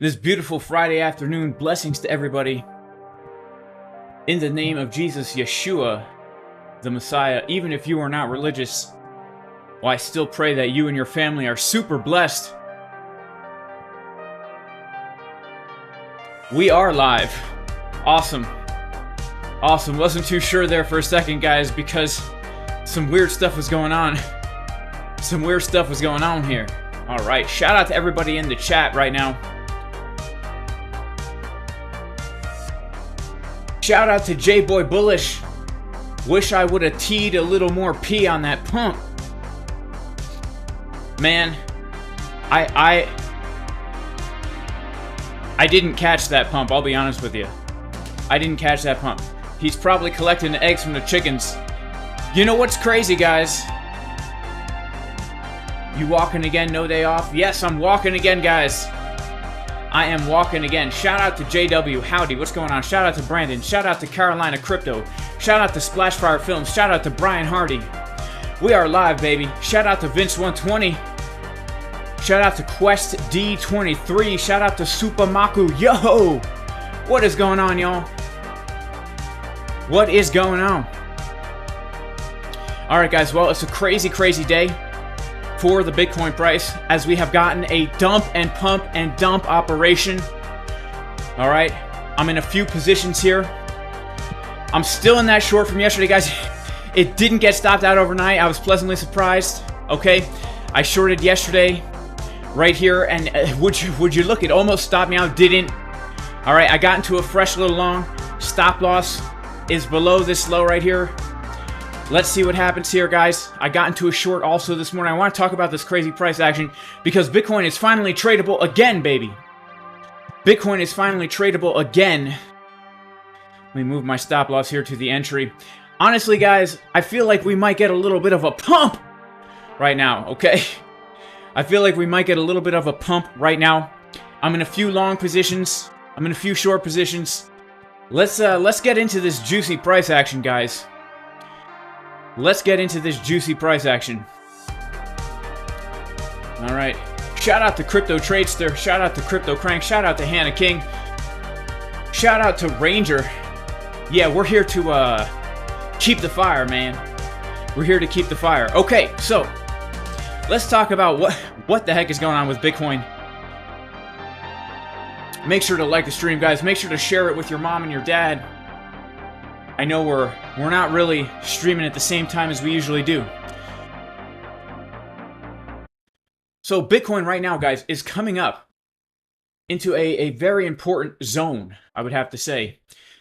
This beautiful Friday afternoon, blessings to everybody. In the name of Jesus, Yeshua, the Messiah, even if you are not religious, well, I still pray that you and your family are super blessed. We are live. Awesome. Awesome. Wasn't too sure there for a second, guys, because some weird stuff was going on. Some weird stuff was going on here. All right. Shout out to everybody in the chat right now. Shout out to J-Boy Bullish. Wish I would have teed a little more P on that pump. Man, I didn't catch that pump, I'll be honest with you. I didn't catch that pump. He's probably collecting the eggs from the chickens. You know what's crazy, guys? You walking again, no day off? Yes, I'm walking again, guys. I am walking again. Shout out to JW. Howdy, what's going on? Shout out to Brandon. Shout out to Carolina Crypto. Shout out to Splashfire Films. Shout out to Brian Hardy. We are live, baby. Shout out to Vince120. Shout out to Quest D23. Shout out to Supamaku. Yo! What is going on, y'all? What is going on? Alright, guys. Well, it's a crazy, crazy day for the Bitcoin price, as we have gotten a dump and pump and dump operation. All right, I'm in a few positions here. I'm still in that short from yesterday, guys. It didn't get stopped out overnight. I was pleasantly surprised. Okay, I shorted yesterday right here, and would you look, it almost stopped me out. Didn't. All right, I got into a fresh little long. Stop loss is below this low right here. Let's see what happens here, guys. I got into a short also this morning. I want to talk about this crazy price action because Bitcoin is finally tradable again, baby. Bitcoin is finally tradable again. Let me move my stop loss here to the entry. Honestly, guys, I feel like we might get a little bit of a pump right now, okay? I feel like we might get a little bit of a pump right now. I'm in a few long positions. I'm in a few short positions. Let's get into this juicy price action, guys. Let's get into this juicy price action. All right. Shout out to Crypto Tradester. Shout out to Crypto Crank. Shout out to Hannah King. Shout out to Ranger. Yeah, we're here to keep the fire, man. We're here to keep the fire. Okay, so let's talk about what the heck is going on with Bitcoin. Make sure to like the stream, guys. Make sure to share it with your mom and your dad. I know we're not really streaming at the same time as we usually do. So Bitcoin right now, guys, is coming up into a very important zone, I would have to say.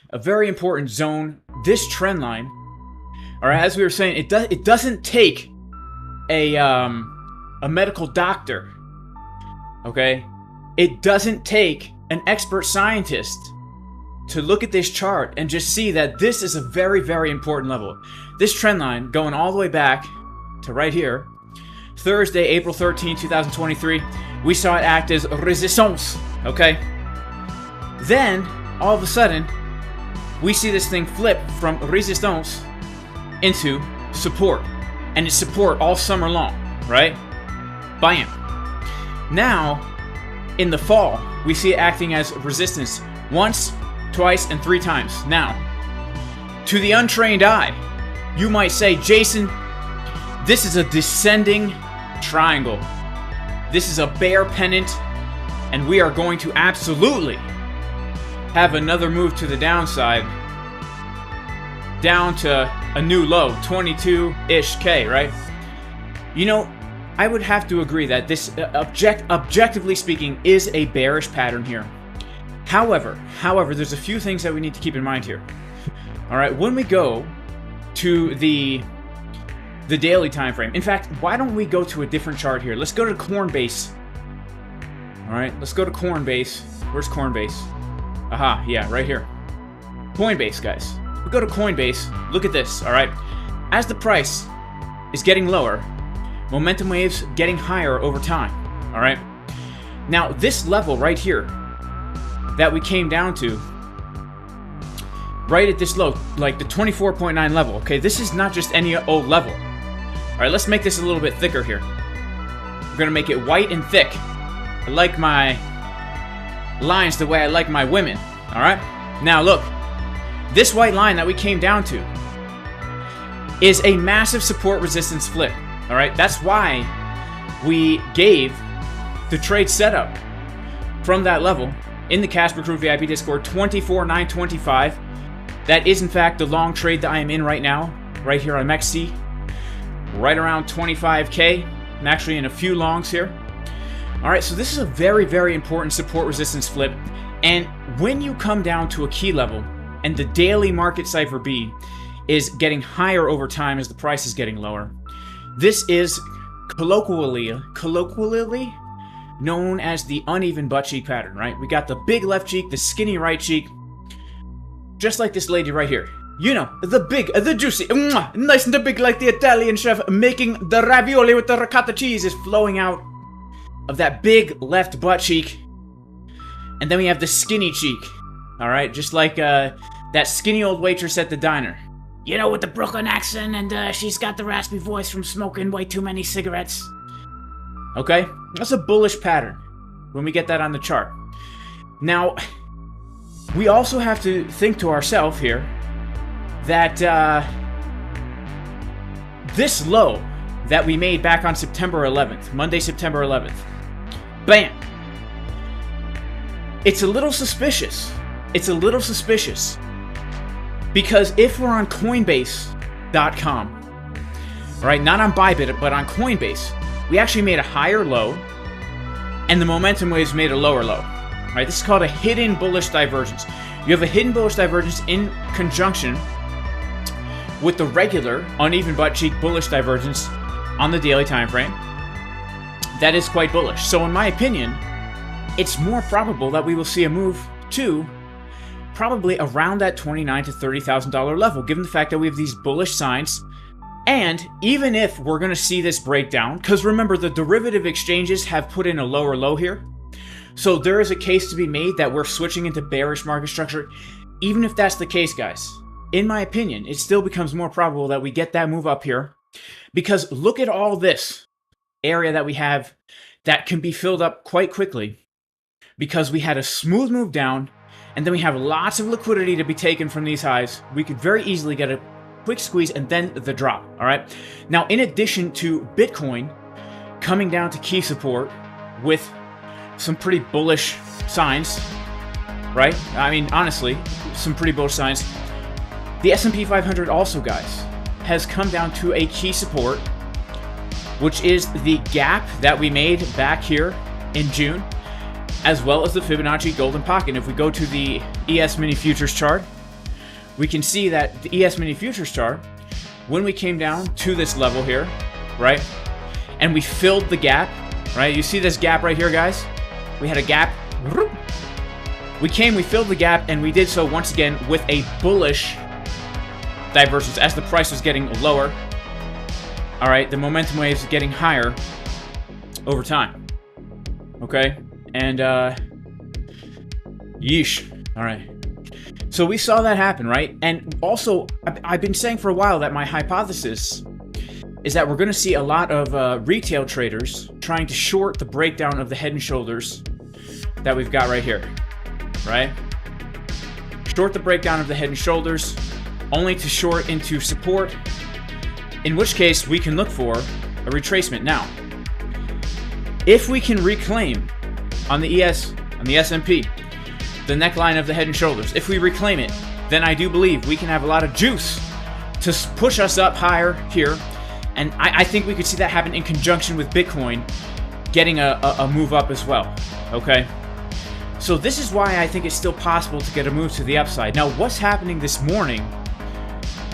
A very important zone. This trend line, all right, as we were saying, it doesn't take a medical doctor, okay? It doesn't take an expert scientist to look at this chart and just see that this is a very, very important level. This trend line going all the way back to right here, Thursday, April 13, 2023, we saw it act as resistance, okay? Then, all of a sudden, we see this thing flip from resistance into support. And it's support all summer long, right? Bam. Now, in the fall, we see it acting as resistance once, twice, and 3 times. Now, to the untrained eye, you might say, Jason, this is a descending triangle. This is a bear pennant, and we are going to absolutely have another move to the downside, down to a new low, 22-ish K, right? You know, I would have to agree that this, objectively speaking, is a bearish pattern here. However, there's a few things that we need to keep in mind here. All right, when we go to the daily time frame. In fact, why don't we go to a different chart here? Let's go to Coinbase. All right, let's go to Coinbase. Where's Coinbase? Aha, yeah, right here. Coinbase, guys. We go to Coinbase. Look at this, all right? As the price is getting lower, momentum waves getting higher over time, all right? Now, this level right here that we came down to, right at this low, like the 24.9 level, okay? This is not just any old level. All right, let's make this a little bit thicker here. We're gonna make it white and thick. I like my lines the way I like my women. All right? Now look, this white line that we came down to is a massive support resistance flip. All right? That's why we gave the trade setup from that level in the Casper Crew VIP Discord, 24,925. That is, in fact, the long trade that I am in right now, right here on MEXC, right around 25K. I'm actually in a few longs here. All right, so this is a very, very important support resistance flip. And when you come down to a key level and the daily market Cipher B is getting higher over time as the price is getting lower, this is colloquially known as the uneven butt cheek pattern, right? We got the big left cheek, the skinny right cheek, just like this lady right here. You know, the big, the juicy, nice and big like the Italian chef making the ravioli with the ricotta cheese is flowing out of that big left butt cheek. And then we have the skinny cheek, all right? Just like that skinny old waitress at the diner. You know, with the Brooklyn accent, and she's got the raspy voice from smoking way too many cigarettes. Okay? That's a bullish pattern when we get that on the chart. Now, we also have to think to ourselves here that this low that we made back on September 11th, Monday, September 11th, bam! It's a little suspicious. It's a little suspicious. Because if we're on Coinbase.com, right, not on Bybit, but on Coinbase, we actually made a higher low, and the momentum waves made a lower low. Right, this is called a hidden bullish divergence. You have a hidden bullish divergence in conjunction with the regular uneven butt cheek bullish divergence on the daily time frame. That is quite bullish. So in my opinion, it's more probable that we will see a move to probably around that $29,000 to $30,000 level, given the fact that we have these bullish signs. And even if we're going to see this breakdown, because remember, the derivative exchanges have put in a lower low here. So there is a case to be made that we're switching into bearish market structure. Even if that's the case, guys, in my opinion, it still becomes more probable that we get that move up here. Because look at all this area that we have that can be filled up quite quickly. Because we had a smooth move down, and then we have lots of liquidity to be taken from these highs. We could very easily get a quick squeeze and then the drop, all right? Now, in addition to Bitcoin coming down to key support with some pretty bullish signs, right? I mean, honestly, some pretty bullish signs. The S&P 500 also, guys, has come down to a key support, which is the gap that we made back here in June, as well as the Fibonacci golden pocket. If we go to the ES mini futures chart, we can see that the ES mini futures chart, when we came down to this level here, right, and we filled the gap, right? You see this gap right here, guys? We had a gap. We filled the gap, and we did so once again with a bullish divergence as the price was getting lower. All right, the momentum waves getting higher over time. Okay, and yeesh. All right. So we saw that happen, right? And also, I've been saying for a while that my hypothesis is that we're going to see a lot of retail traders trying to short the breakdown of the head and shoulders that we've got right here, right? Short the breakdown of the head and shoulders, only to short into support, in which case we can look for a retracement. Now, if we can reclaim on the S&P, the neckline of the head and shoulders, if we reclaim it, then I do believe we can have a lot of juice to push us up higher here. And I think we could see that happen in conjunction with Bitcoin getting a move up as well, okay? So this is why I think it's still possible to get a move to the upside. Now, what's happening this morning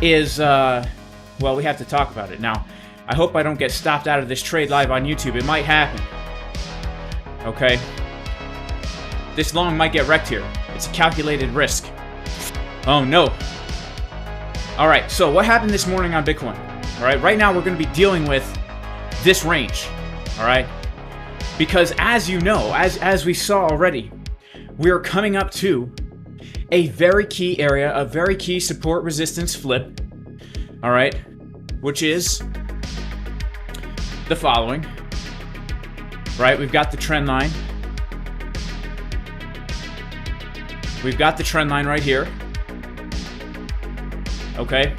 is, well, we have to talk about it. Now, I hope I don't get stopped out of this trade live on YouTube. It might happen, okay? This long might get wrecked here. It's a calculated risk. Oh, no. All right, so what happened this morning on Bitcoin? All right, right now we're going to be dealing with this range, all right? Because as you know, as we saw already, we're coming up to a very key area, a very key support resistance flip, all right, which is the following, right? We've got the trend line. We've got the trend line right here. Okay.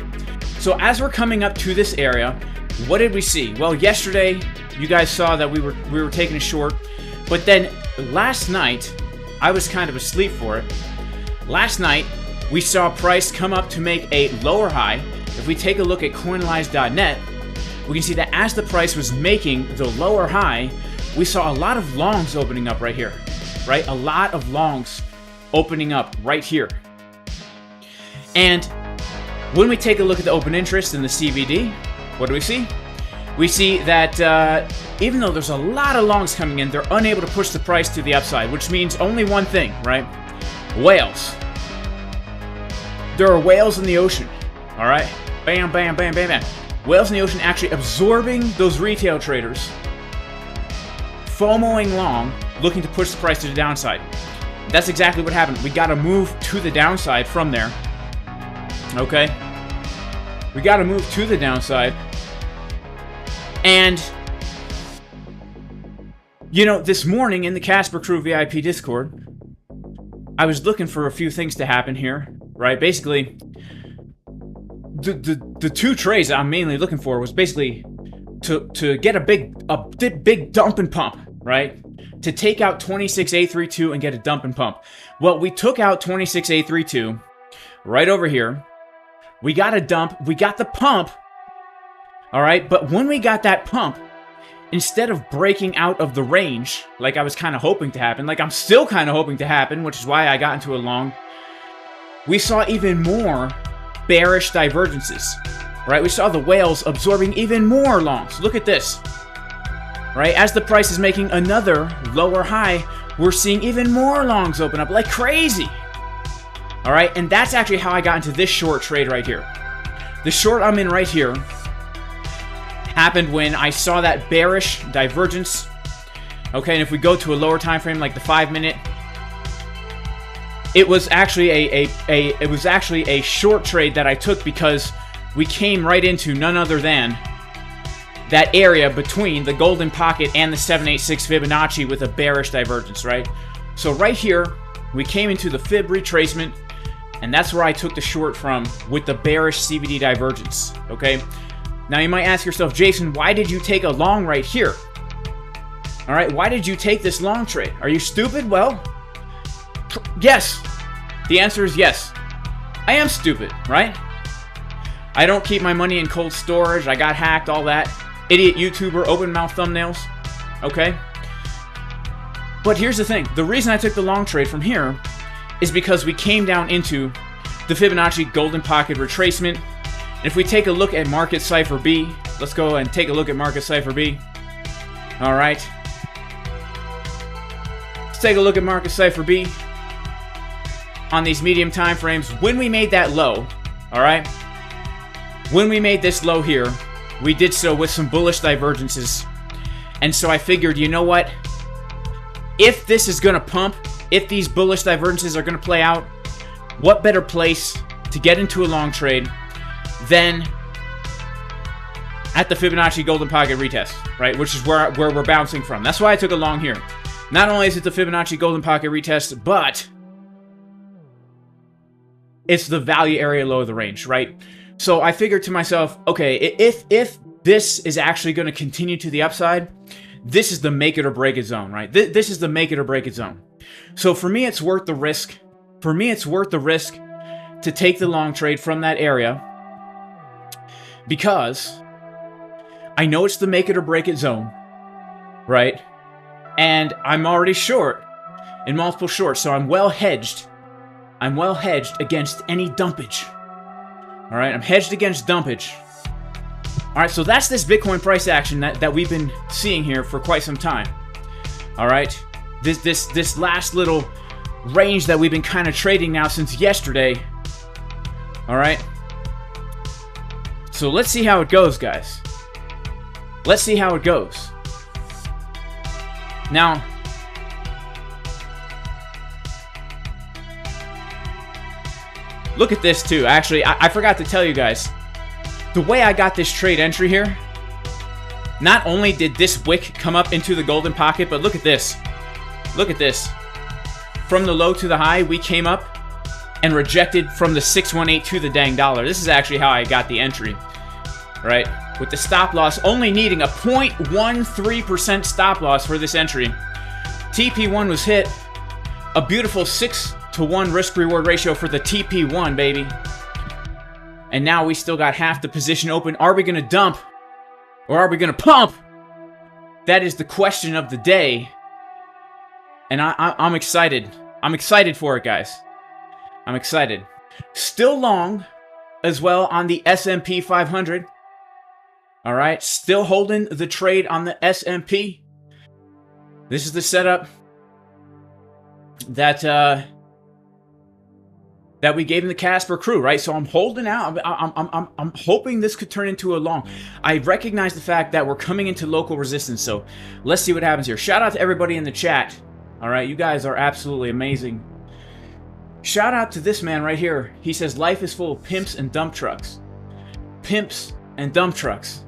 So as we're coming up to this area, what did we see? Well, yesterday, you guys saw that we were taking a short. But then last night, I was kind of asleep for it. Last night, we saw price come up to make a lower high. If we take a look at coinanalyze.net, we can see that as the price was making the lower high, we saw a lot of longs opening up right here, right? A lot of longs opening up right here. And when we take a look at the open interest in the CVD, what do we see? We see that even though there's a lot of longs coming in, they're unable to push the price to the upside, which means only one thing, right? Whales. There are whales in the ocean, all right? Bam, bam, bam, bam, bam. Whales in the ocean actually absorbing those retail traders, FOMOing long, looking to push the price to the downside. That's exactly what happened. We got to move to the downside from there. Okay? We got to move to the downside. And, you know, this morning in the Casper Crew VIP Discord, I was looking for a few things to happen here, right? Basically, the two trades I'm mainly looking for was basically to get a big dump and pump, right? To take out 26A32 and get a dump and pump. Well, we took out 26A32 right over here. We got a dump. We got the pump. All right, but when we got that pump, instead of breaking out of the range, like I was kind of hoping to happen, like I'm still kind of hoping to happen, which is why I got into a long, we saw even more bearish divergences, right? We saw the whales absorbing even more longs. Look at this, right? As the price is making another lower high, we're seeing even more longs open up like crazy. All right, and that's actually how I got into this short trade right here. The short I'm in right here happened when I saw that bearish divergence. Okay, and if we go to a lower time frame like the 5-minute, it was actually a short trade that I took because we came right into none other than that area between the golden pocket and the 786 Fibonacci with a bearish divergence, right? So right here, we came into the fib retracement, and that's where I took the short from with the bearish CVD divergence, okay? Now you might ask yourself, Jason, why did you take a long right here? All right, why did you take this long trade? Are you stupid? Well, yes. The answer is yes. I am stupid, right? I don't keep my money in cold storage. I got hacked, all that. Idiot YouTuber, open mouth thumbnails. Okay? But here's the thing. The reason I took the long trade from here is because we came down into the Fibonacci golden pocket retracement. And if we take a look at market Cipher B, let's go and take a look at market Cipher B. All right. Let's take a look at market Cipher B on these medium time frames. When we made that low, all right, when we made this low here, we did so with some bullish divergences. And so I figured, you know what? If this is going to pump, if these bullish divergences are going to play out, what better place to get into a long trade than at the Fibonacci golden pocket retest, right? Which is where we're bouncing from. That's why I took a long here. Not only is it the Fibonacci golden pocket retest, but it's the value area low of the range, right? So I figured to myself, okay, if this is actually going to continue to the upside, this is the make it or break it zone, right? This is the make it or break it zone. So for me, it's worth the risk. For me, it's worth the risk to take the long trade from that area because I know it's the make it or break it zone, right? And I'm already short in multiple shorts, so I'm well hedged. I'm well hedged against any dumpage. All right, I'm hedged against dumpage. All right, so that's this Bitcoin price action that we've been seeing here for quite some time. All right, this last little range that we've been kind of trading now since yesterday. All right, so let's see how it goes, guys. Let's see how it goes. Now, look at this too. Actually, I forgot to tell you guys. The way I got this trade entry here, not only did this wick come up into the golden pocket, but look at this. Look at this. from the low to the high, we came up and rejected from the 618 to the dang dollar. This is actually how I got the entry, right? With the stop loss only needing a 0.13% stop loss for this entry. TP1 was hit. A beautiful 6-to-1 risk-reward ratio for the TP1, baby. And now we still got half the position open. Are we going to dump? Or are we going to pump? That is the question of the day. And I'm excited. I'm excited for it, guys. I'm excited. Still long as well on the S&P 500. All right. Still holding the trade on the S&P. This is the setup that we gave in the Casper crew, right? So I'm holding out. I'm hoping this could turn into a long. I recognize the fact that we're coming into local resistance, so let's see what happens here. Shout out to everybody in the chat. All right, you guys are absolutely amazing. Shout out to this man right here. He says, life is full of pimps and dump trucks. Pimps and dump trucks.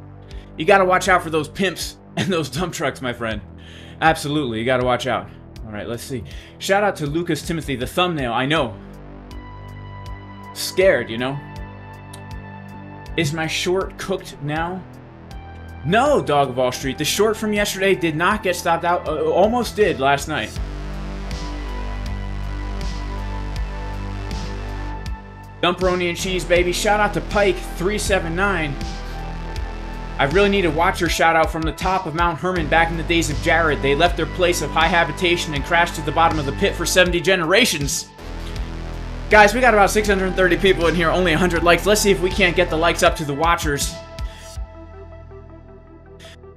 You got to watch out for those pimps and those dump trucks, my friend. Absolutely, you got to watch out. All right, let's see. Shout out to Lucas Timothy, the thumbnail. I know. Scared, you know. Is my short cooked now? No, Dog of Wall Street. The short from yesterday did not get stopped out. Almost did last night. Dumperoni and cheese, baby. Shout out to Pike379. I really need a watcher shout out from the top of Mount Hermon back in the days of Jared. They left their place of high habitation and crashed to the bottom of the pit for 70 generations. Guys, we got about 630 people in here, only 100 likes. Let's see if we can't get the likes up to the watchers.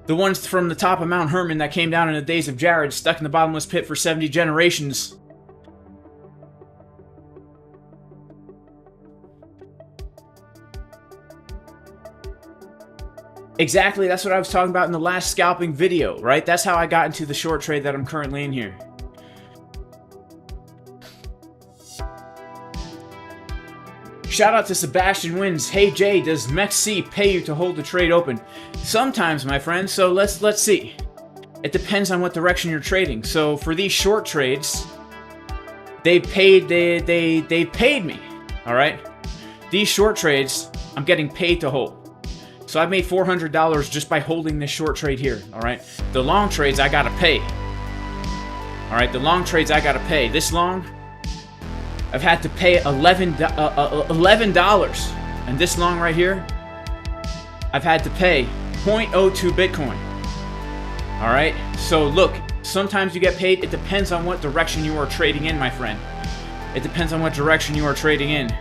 The ones from the top of Mount Hermon that came down in the days of Jared, stuck in the bottomless pit for 70 generations. Exactly, that's what I was talking about in the last scalping video, right? That's how I got into the short trade that I'm currently in here. Shout out to Sebastian Wins. Hey Jay, does MEXC pay you to hold the trade open? Sometimes, my friend. So let's see. It depends on what direction you're trading. So for these short trades, they paid me. All right. These short trades, I'm getting paid to hold. So I've made $400 just by holding this short trade here. All right. The long trades I gotta pay. All right. The long trades I gotta pay. This long, I've had to pay $11, and this long right here, I've had to pay 0.02 Bitcoin. All right, so look, sometimes you get paid. It depends on what direction you are trading in, my friend. It depends on what direction you are trading in.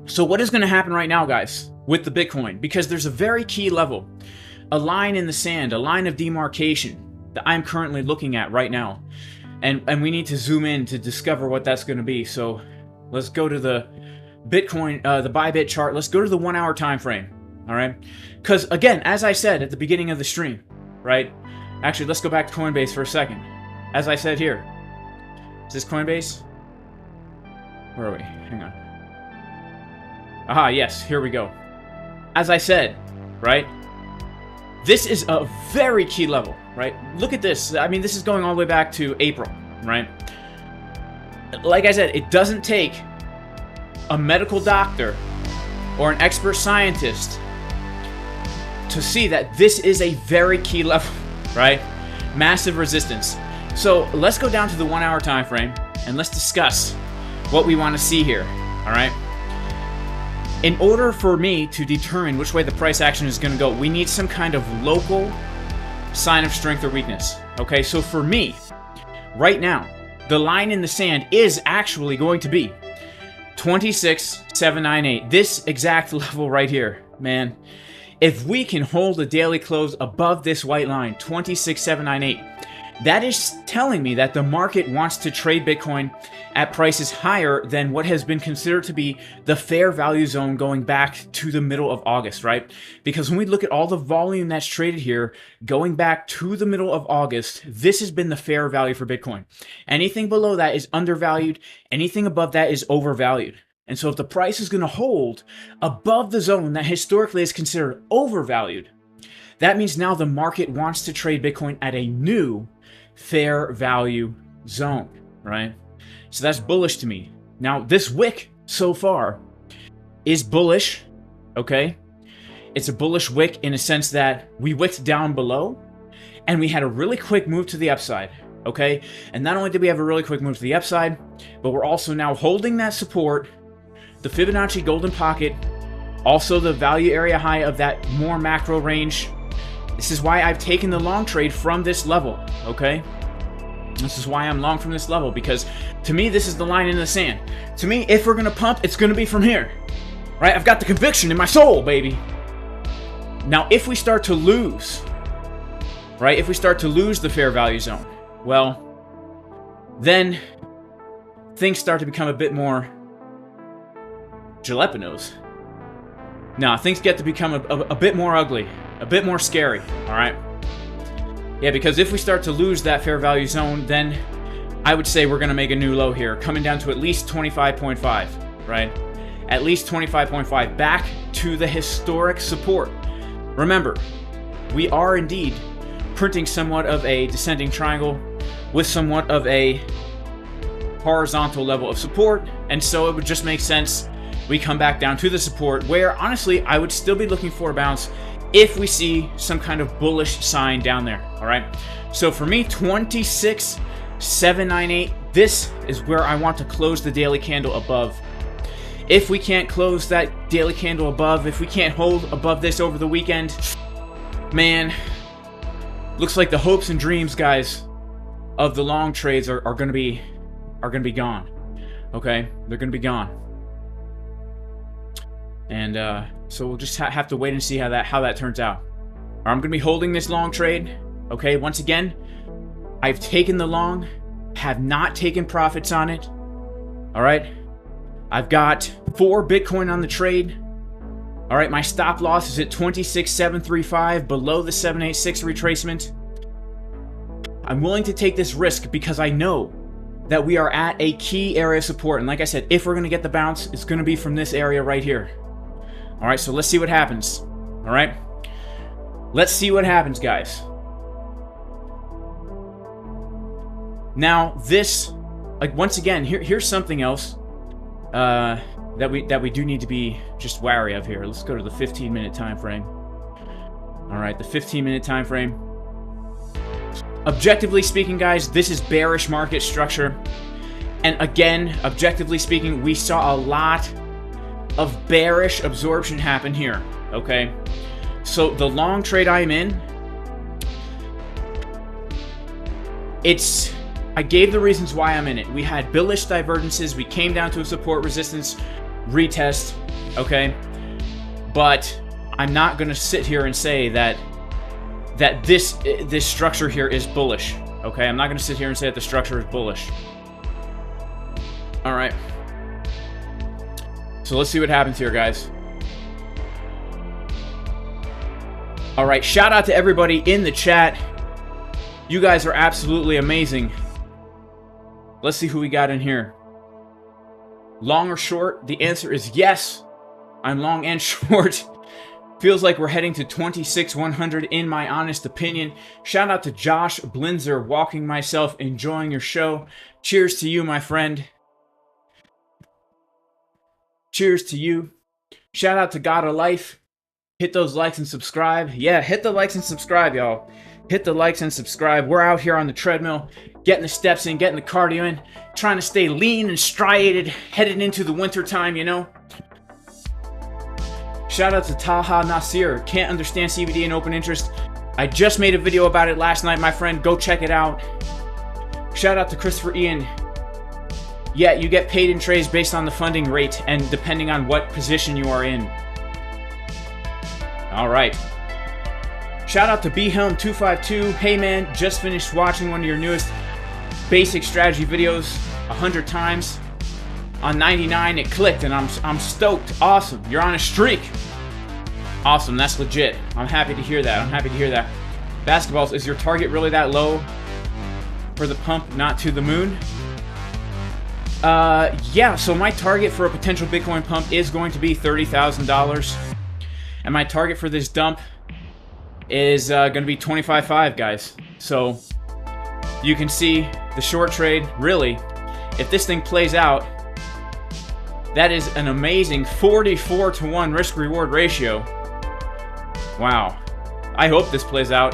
So what is going to happen right now, guys, with the Bitcoin? Because there's a very key level, a line in the sand, a line of demarcation that I'm currently looking at right now. And we need to zoom in to discover what that's going to be. So let's go to the Bitcoin, the Bybit chart. Let's go to the 1 hour time frame. All right. Because again, as I said at the beginning of the stream, right? Actually, let's go back to Coinbase for a second. As I said here, is this Coinbase? Where are we? Hang on. Aha, yes, here we go. As I said, right? This is a very key level, right? Look at this. I mean, this is going all the way back to April, right? Like I said, it doesn't take a medical doctor or an expert scientist to see that this is a very key level, right? Massive resistance. So let's go down to the 1 hour time frame and let's discuss what we want to see here, all right? In order for me to determine which way the price action is going to go, we need some kind of local sign of strength or weakness. Okay, so for me, right now, the line in the sand is actually going to be 26,798. This exact level right here, man. If we can hold a daily close above this white line, 26,798, that is telling me that the market wants to trade Bitcoin at prices higher than what has been considered to be the fair value zone going back to the middle of August, right? Because when we look at all the volume that's traded here going back to the middle of August, this has been the fair value for Bitcoin. Anything below that is undervalued. Anything above that is overvalued. And so if the price is going to hold above the zone that historically is considered overvalued, that means now the market wants to trade Bitcoin at a new fair value zone, right? So that's bullish to me. Now, this wick so far is bullish, okay? It's a bullish wick in a sense that we wicked down below and we had a really quick move to the upside, okay? And not only did we have a really quick move to the upside, but we're also now holding that support, the Fibonacci golden pocket, also the value area high of that more macro range. This is why I've taken the long trade from this level, okay? This is why I'm long from this level, because to me, this is the line in the sand. To me, if we're gonna pump, it's gonna be from here, right? I've got the conviction in my soul, baby. Now, if we start to lose, right? If we start to lose the fair value zone, well, then things start to become a bit more jalapenos. Now, things get to become a bit more ugly, a bit more scary, all right? Yeah, because if we start to lose that fair value zone, then I would say we're going to make a new low here, coming down to at least 25.5, right? At least 25.5, back to the historic support. Remember, we are indeed printing somewhat of a descending triangle with somewhat of a horizontal level of support, and so it would just make sense we come back down to the support, where honestly I would still be looking for a bounce if we see some kind of bullish sign down there. All right, so for me, 26,798, this is where I want to close the daily candle above. If we can't close that daily candle above, if we can't hold above this over the weekend, man, looks like the hopes and dreams, guys, of the long trades are gonna be gone. Okay, they're gonna be gone. And so we'll just have to wait and see how that turns out. I'm going to be holding this long trade. Okay, once again, I've taken the long, have not taken profits on it. All right, I've got 4 Bitcoin on the trade. All right, my stop loss is at 26,735, below the 786 retracement. I'm willing to take this risk because I know that we are at a key area of support. And like I said, if we're going to get the bounce, it's going to be from this area right here. All right, so let's see what happens. All right, let's see what happens, guys. Now, this, like, once again, here's something else that we do need to be just wary of here. Let's go to the 15-minute time frame. All right, the 15-minute time frame. Objectively speaking, guys, this is bearish market structure. And again, objectively speaking, we saw a lot of bearish absorption happen here, okay? So the long trade I'm in, I gave the reasons why I'm in it. We had bullish divergences, we came down to a support resistance retest, okay? But I'm not gonna sit here and say that this structure here is bullish, okay? I'm not gonna sit here and say that the structure is bullish. All right. So let's see what happens here, guys. All right, shout out to everybody in the chat. You guys are absolutely amazing. Let's see who we got in here. Long or short? The answer is yes. I'm long and short. Feels like we're heading to 26,100 in my honest opinion. Shout out to Josh Blinzer, walking myself, enjoying your show. Cheers to you, my friend. Cheers to you. Shout out to God of Life. Hit those likes and subscribe. Yeah, hit the likes and subscribe, y'all. Hit the likes and subscribe. We're out here on the treadmill, getting the steps in, getting the cardio in, trying to stay lean and striated, headed into the winter time, you know. Shout out to Taha Nasir. Can't understand CBD and open interest. I just made a video about it last night, my friend. Go check it out. Shout out to Christopher Ian. Yeah, you get paid in trades based on the funding rate and depending on what position you are in. All right. Shout out to bhelm252. Hey man, just finished watching one of your newest basic strategy videos 100 times. On 99, it clicked and I'm stoked. Awesome. You're on a streak. Awesome. That's legit. I'm happy to hear that. I'm happy to hear that. Basketballs, is your target really that low for the pump, not to the moon? Yeah, so my target for a potential Bitcoin pump is going to be $30,000. And my target for this dump is going to be 25.5, guys. So you can see the short trade, really, if this thing plays out, that is an amazing 44-to-1 risk-reward ratio. Wow. I hope this plays out.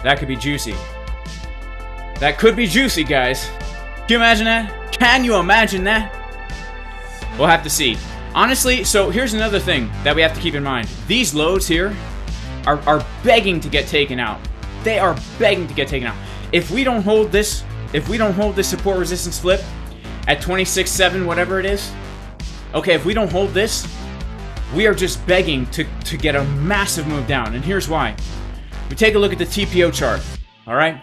That could be juicy. That could be juicy, guys. Can you imagine that? Can you imagine that? We'll have to see. Honestly, so here's another thing that we have to keep in mind. These lows here are begging to get taken out. They are begging to get taken out. If we don't hold this, support resistance flip at 26.7, whatever it is, okay, if we don't hold this, we are just begging to get a massive move down. And here's why. We take a look at the TPO chart, all right?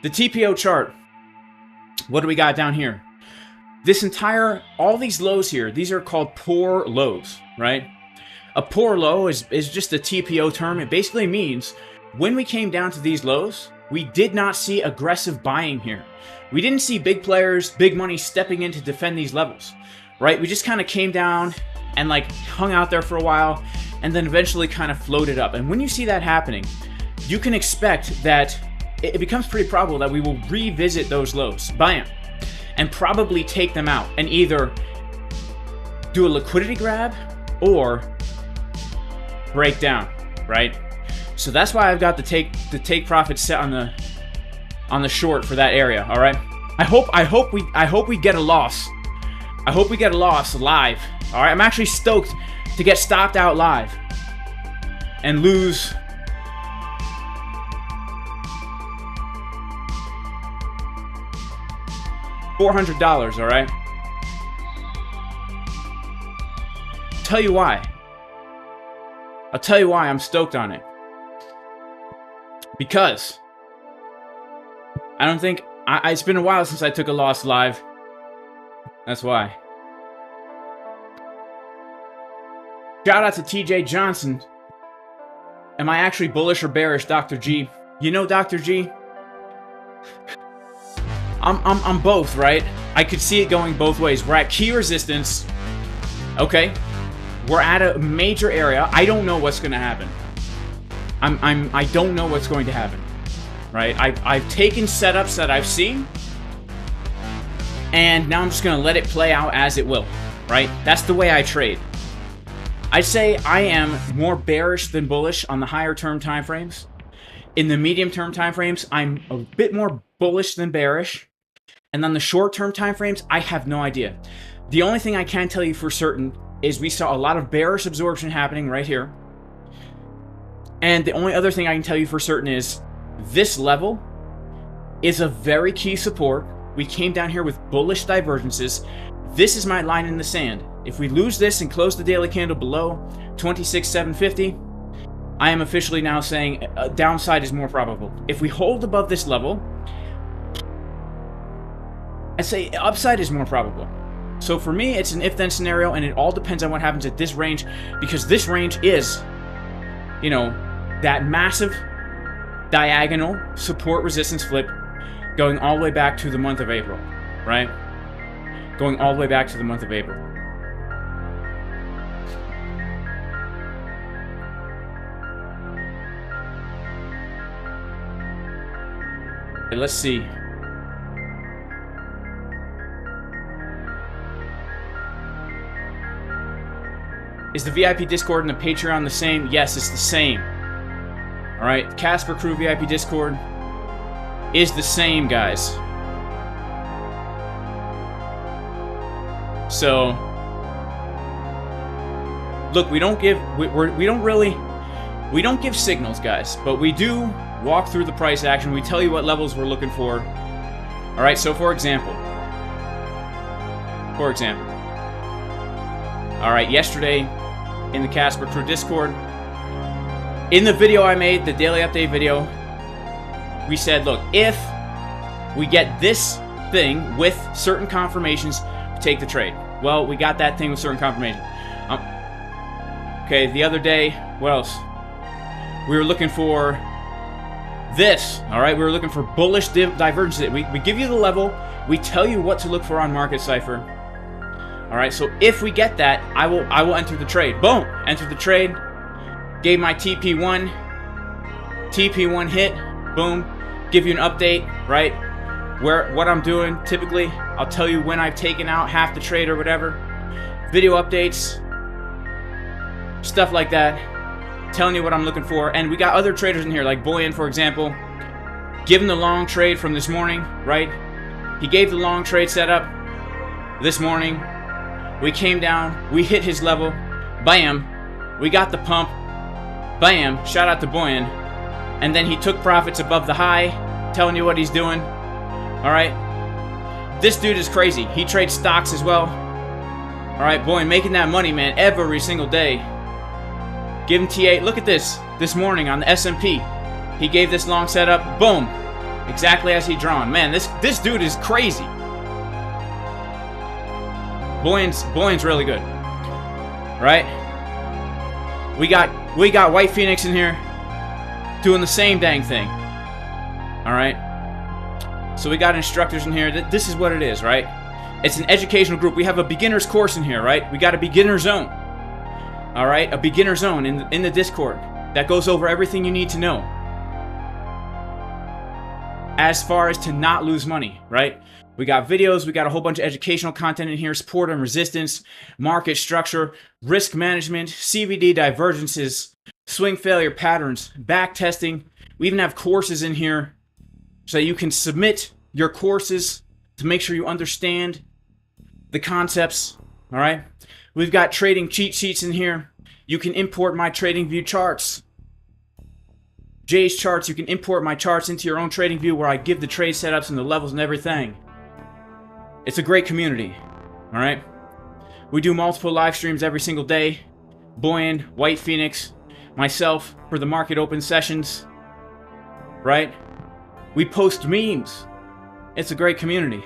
The TPO chart, what do we got down here? This entire, all these lows here, these are called poor lows, right? A poor low is just a TPO term. It basically means when we came down to these lows, we did not see aggressive buying here. We didn't see big players, big money stepping in to defend these levels, right? We just kind of came down and like hung out there for a while and then eventually kind of floated up. And when you see that happening, you can expect that it becomes pretty probable that we will revisit those lows, bam, and probably take them out and either do a liquidity grab or break down, right? So that's why I've got the take profit set on the short for that area. All right. I hope we get a loss. I hope we get a loss live. All right. I'm actually stoked to get stopped out live and lose $400. All right. Tell you why. I'll tell you why I'm stoked on it. Because I don't think it's been a while since I took a loss live. That's why. Shout out to TJ Johnson. Am I actually bullish or bearish, Dr. G? You know, Dr. G, I'm both, right? I could see it going both ways. We're at key resistance. Okay. We're at a major area. I don't know what's going to happen. I don't know what's going to happen. Right? I've taken setups that I've seen, and now I'm just going to let it play out as it will. Right? That's the way I trade. I'd say I am more bearish than bullish on the higher term time frames. In the medium term time frames, I'm a bit more bullish than bearish. And on the short term time frames, I have no idea. The only thing I can tell you for certain is we saw a lot of bearish absorption happening right here. And the only other thing I can tell you for certain is this level is a very key support. We came down here with bullish divergences. This is my line in the sand. If we lose this and close the daily candle below 26,750, I am officially now saying a downside is more probable. If we hold above this level, I say upside is more probable. So for me, it's an if-then scenario, and it all depends on what happens at this range, because this range is, you know, that massive diagonal support resistance flip going all the way back to the month of April, right? Going all the way back to the month of April. Let's see. Is the VIP Discord and the Patreon the same? Yes, it's the same. Alright, Casper Crew VIP Discord is the same, guys. So, look, we don't give signals, guys, but we do walk through the price action. We tell you what levels we're looking for. Alright, so for example, alright, yesterday in the Casper Crew Discord, in the video I made, the daily update video, we said, look, if we get this thing with certain confirmations, take the trade. Well, we got that thing with certain confirmation. Okay, the other day, what else? We were looking for this, all right? We were looking for bullish divergence. We give you the level. We tell you what to look for on Market Cipher. All right, so if we get that, I will enter the trade. Boom, enter the trade. Gave my TP1 hit, boom, give you an update, right? What I'm doing typically, I'll tell you when I've taken out half the trade or whatever. Video updates, stuff like that, telling you what I'm looking for. And we got other traders in here, like Boyan, for example. Give him the long trade from this morning, right? He gave the long trade setup this morning. We came down, we hit his level, bam, we got the pump, bam, shout out to Boyan. And then he took profits above the high, telling you what he's doing. All right, this dude is crazy. He trades stocks as well. All right, boy, making that money, man, every single day. Give him T8. Look at this morning on the S&P. He gave this long setup, boom, exactly as he drawn. Man, this dude is crazy. Boyan's really good, right? We got White Phoenix in here doing the same dang thing. All right. So we got instructors in here. This is what it is, right? It's an educational group. We have a beginner's course in here, right? We got a beginner zone. All right, a beginner zone in the Discord that goes over everything you need to know as far as to not lose money, right? We got videos. We got a whole bunch of educational content in here. Support and resistance, market structure, risk management, CVD divergences, swing failure patterns, back testing. We even have courses in here so you can submit your courses to make sure you understand the concepts, all right? We've got trading cheat sheets in here. You can import my TradingView charts. Jay's charts, you can import my charts into your own TradingView where I give the trade setups and the levels and everything. It's a great community, all right? We do multiple live streams every single day. Boyan, White Phoenix, myself for the market open sessions, right? We post memes. It's a great community.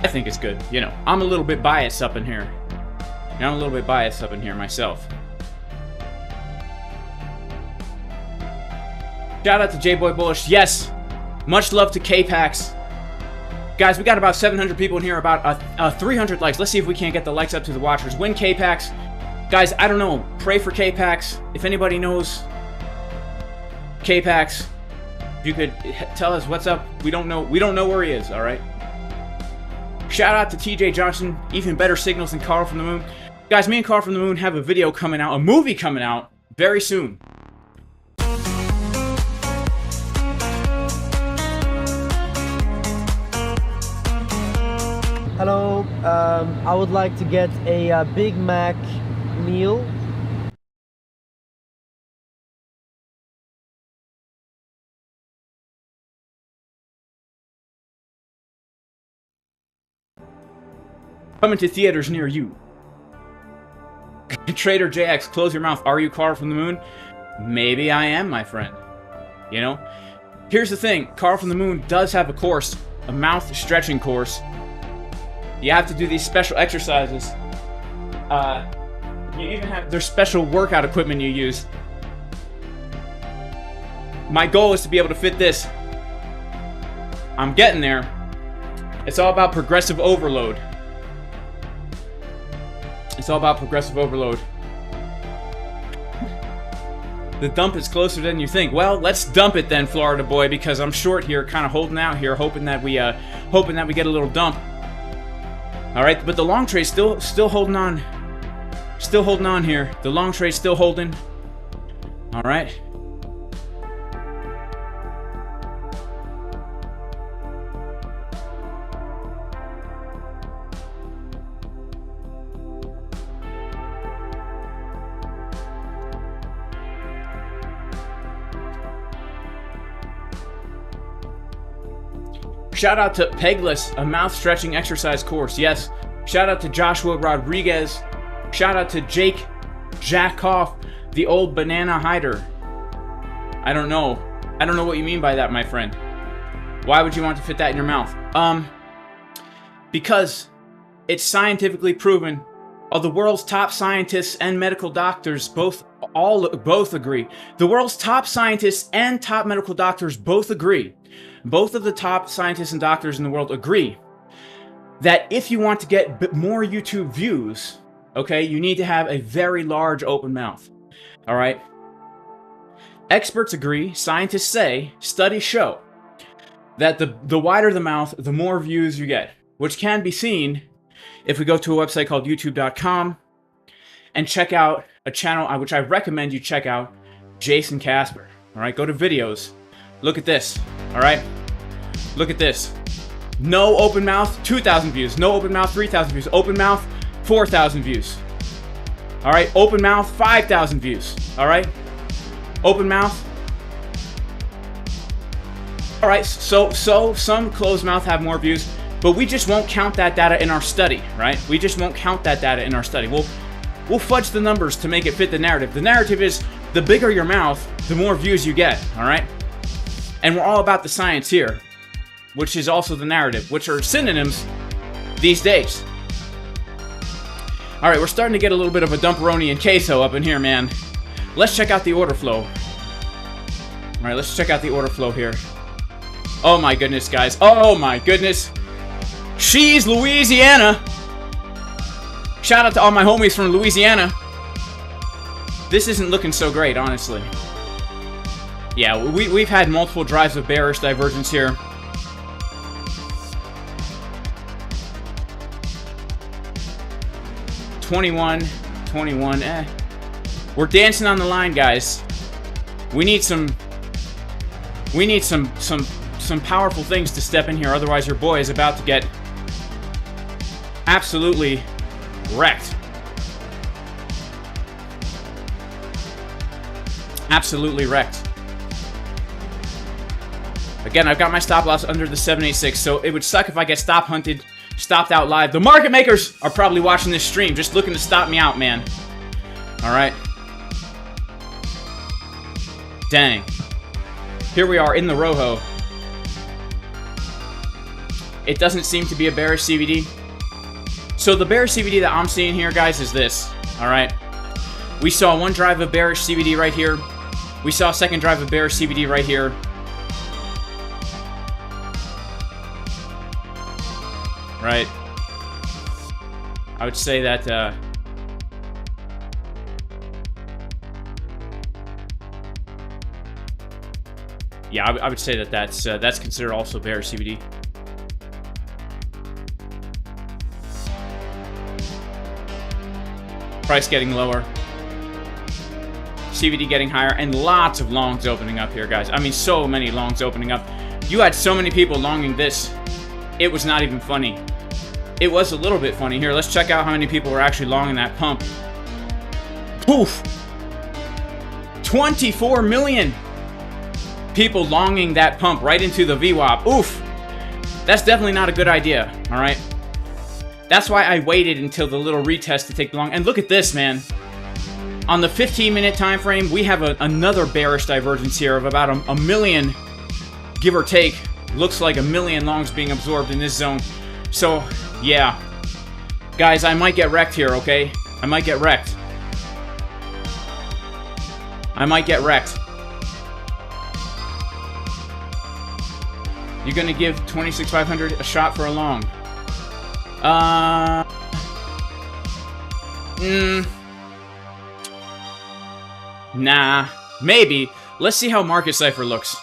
I think it's good. You know, I'm a little bit biased up in here. I'm a little bit biased up in here myself. Shout out to J-Boy Bullish. Yes, much love to K-Pax. Guys, we got about 700 people in here, about 300 likes. Let's see if we can't get the likes up to the watchers. Win K-Pax. Guys, I don't know. Pray for K-Pax. If anybody knows K-Pax, if you could tell us what's up. We don't know where he is, all right? Shout out to TJ Johnson. Even better signals than Carl from the Moon. Guys, me and Carl from the Moon have a video coming out, a movie coming out very soon. Hello, I would like to get a Big Mac meal. Coming to theaters near you. Trader JX, close your mouth. Are you Carl from the Moon? Maybe I am, my friend. You know? Here's the thing. Carl from the Moon does have a course, a mouth stretching course. You have to do these special exercises. You even have their special workout equipment you use. My goal is to be able to fit this. I'm getting there. It's all about progressive overload. It's all about progressive overload. The dump is closer than you think. Well, let's dump it then, Florida boy, because I'm short here, kind of holding out here, hoping that we get a little dump. All right, but the long trade's still holding on. Still holding on here. The long trade's still holding. All right. Shout out to Pegless, a mouth stretching exercise course. Yes. Shout out to Joshua Rodriguez. Shout out to Jake Jackoff, the old banana hider. I don't know what you mean by that, my friend. Why would you want to fit that in your mouth? Because it's scientifically proven. All the world's top scientists and medical doctors both agree. The world's top scientists and top medical doctors both agree. Both of the top scientists and doctors in the world agree that if you want to get more YouTube views, okay, you need to have a very large open mouth. All right? Experts agree, scientists say, studies show that the wider the mouth, the more views you get, which can be seen if we go to a website called youtube.com and check out a channel which I recommend you check out, Jason Casper. All right, go to videos. Look at this. All right, look at this. No open mouth, 2,000 views. No open mouth, 3,000 views. Open mouth, 4,000 views. All right, open mouth, 5,000 views. All right, open mouth. All right, so some closed mouth have more views, but we just won't count that data in our study, right? We just won't count that data in our study. We'll fudge the numbers to make it fit the narrative. The narrative is the bigger your mouth, the more views you get, all right? And we're all about the science here, which is also the narrative, which are synonyms these days. All right, we're starting to get a little bit of a dumperoni and queso up in here, man. Let's check out the order flow. All right, let's check out the order flow here. Oh my goodness, guys. Oh my goodness. She's Louisiana. Shout out to all my homies from Louisiana. This isn't looking so great, honestly. Yeah, we've had multiple drives of bearish divergence here. $21, We're dancing on the line, guys. We need some powerful things to step in here, otherwise your boy is about to get absolutely wrecked. Absolutely wrecked. Again, I've got my stop loss under the 786, so it would suck if I get stopped out live. The market makers are probably watching this stream, just looking to stop me out, man. All right. Dang. Here we are in the Rojo. It doesn't seem to be a bearish CVD. So the bearish CVD that I'm seeing here, guys, is this. All right. We saw one drive of bearish CVD right here. We saw a second drive of bearish CVD right here. Right. I would say that yeah, I would say that that's considered also bearish CVD. Price getting lower. CVD getting higher, and lots of longs opening up here, guys. I mean, so many longs opening up. You had so many people longing this. It was not even funny. It was a little bit funny. Here, let's check out how many people were actually longing that pump. Poof! 24 million people longing that pump right into the VWAP. Oof! That's definitely not a good idea, all right? That's why I waited until the little retest to take long. And look at this, man. On the 15-minute time frame, we have another bearish divergence here of about a million, give or take. Looks like a million longs being absorbed in this zone. So, yeah. Guys, I might get wrecked here, okay? I might get wrecked. I might get wrecked. You're gonna give 26,500 a shot for a long. Nah, maybe. Let's see how market Cipher looks.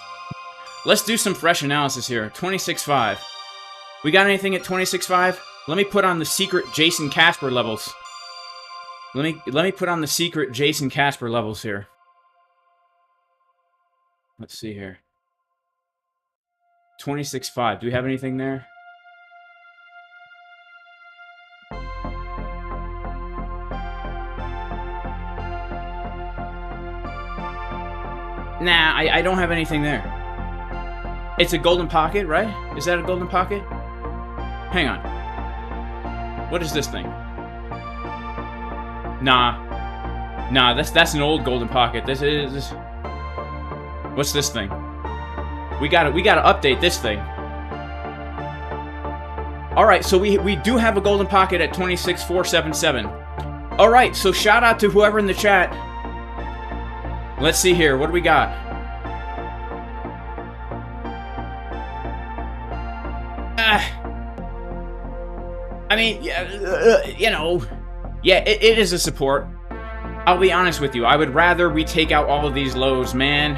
Let's do some fresh analysis here. 26.5. We got anything at 26.5? Let me put on the secret Jason Casper levels. Let me put on the secret Jason Casper levels here. Let's see here. 26.5. Do we have anything there? Nah, I don't have anything there. It's a golden pocket, right? Is that a golden pocket? Hang on. What is this thing? Nah, that's an old golden pocket. This is. What's this thing? We gotta update this thing. All right, so we do have a golden pocket at 26,477. All right, so shout out to whoever in the chat. Let's see here. What do we got? I mean, you know, yeah, it is a support. I'll be honest with you. I would rather we take out all of these lows, man.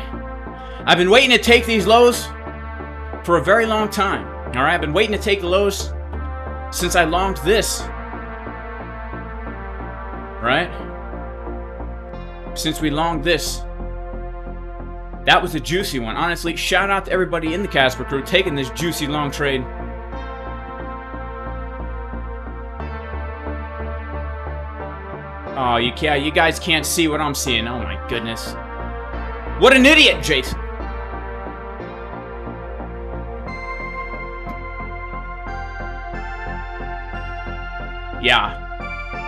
I've been waiting to take these lows for a very long time. All right, I've been waiting to take the lows since I longed this. Right? Since we longed this. That was a juicy one. Honestly, shout out to everybody in the Casper crew taking this juicy long trade. Oh, you guys can't see what I'm seeing. Oh my goodness. What an idiot, Jason. Yeah.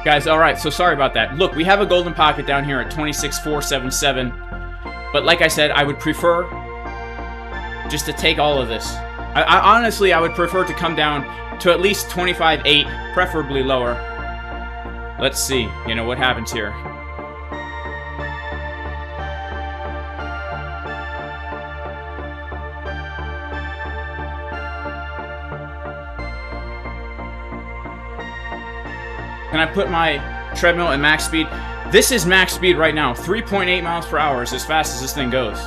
Guys, alright, so sorry about that. Look, we have a golden pocket down here at 26,477. But like I said, I would prefer just to take all of this. I honestly, I would prefer to come down to at least 25.8, preferably lower. Let's see, you know, what happens here. Can I put my treadmill at max speed? This is max speed right now. 3.8 miles per hour is as fast as this thing goes.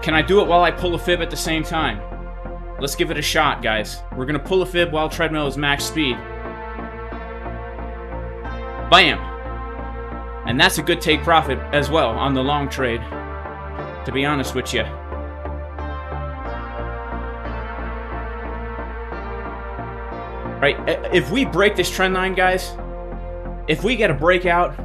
Can I do it while I pull a fib at the same time? Let's give it a shot, guys. We're going to pull a fib while treadmill is max speed. Bam! And that's a good take profit as well on the long trade, to be honest with you. Right, if we break this trend line, guys, if we get a breakout,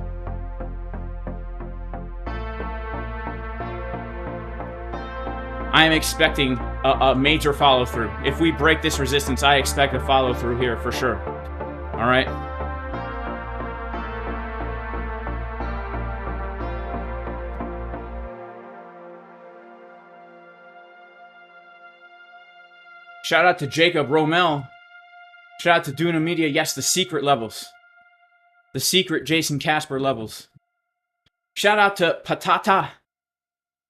I am expecting a major follow-through. If we break this resistance, I expect a follow-through here for sure. All right. Shout out to Jacob Romel. Shout out to Duna Media. Yes, the secret levels. The secret Jason Casper levels. Shout out to Patata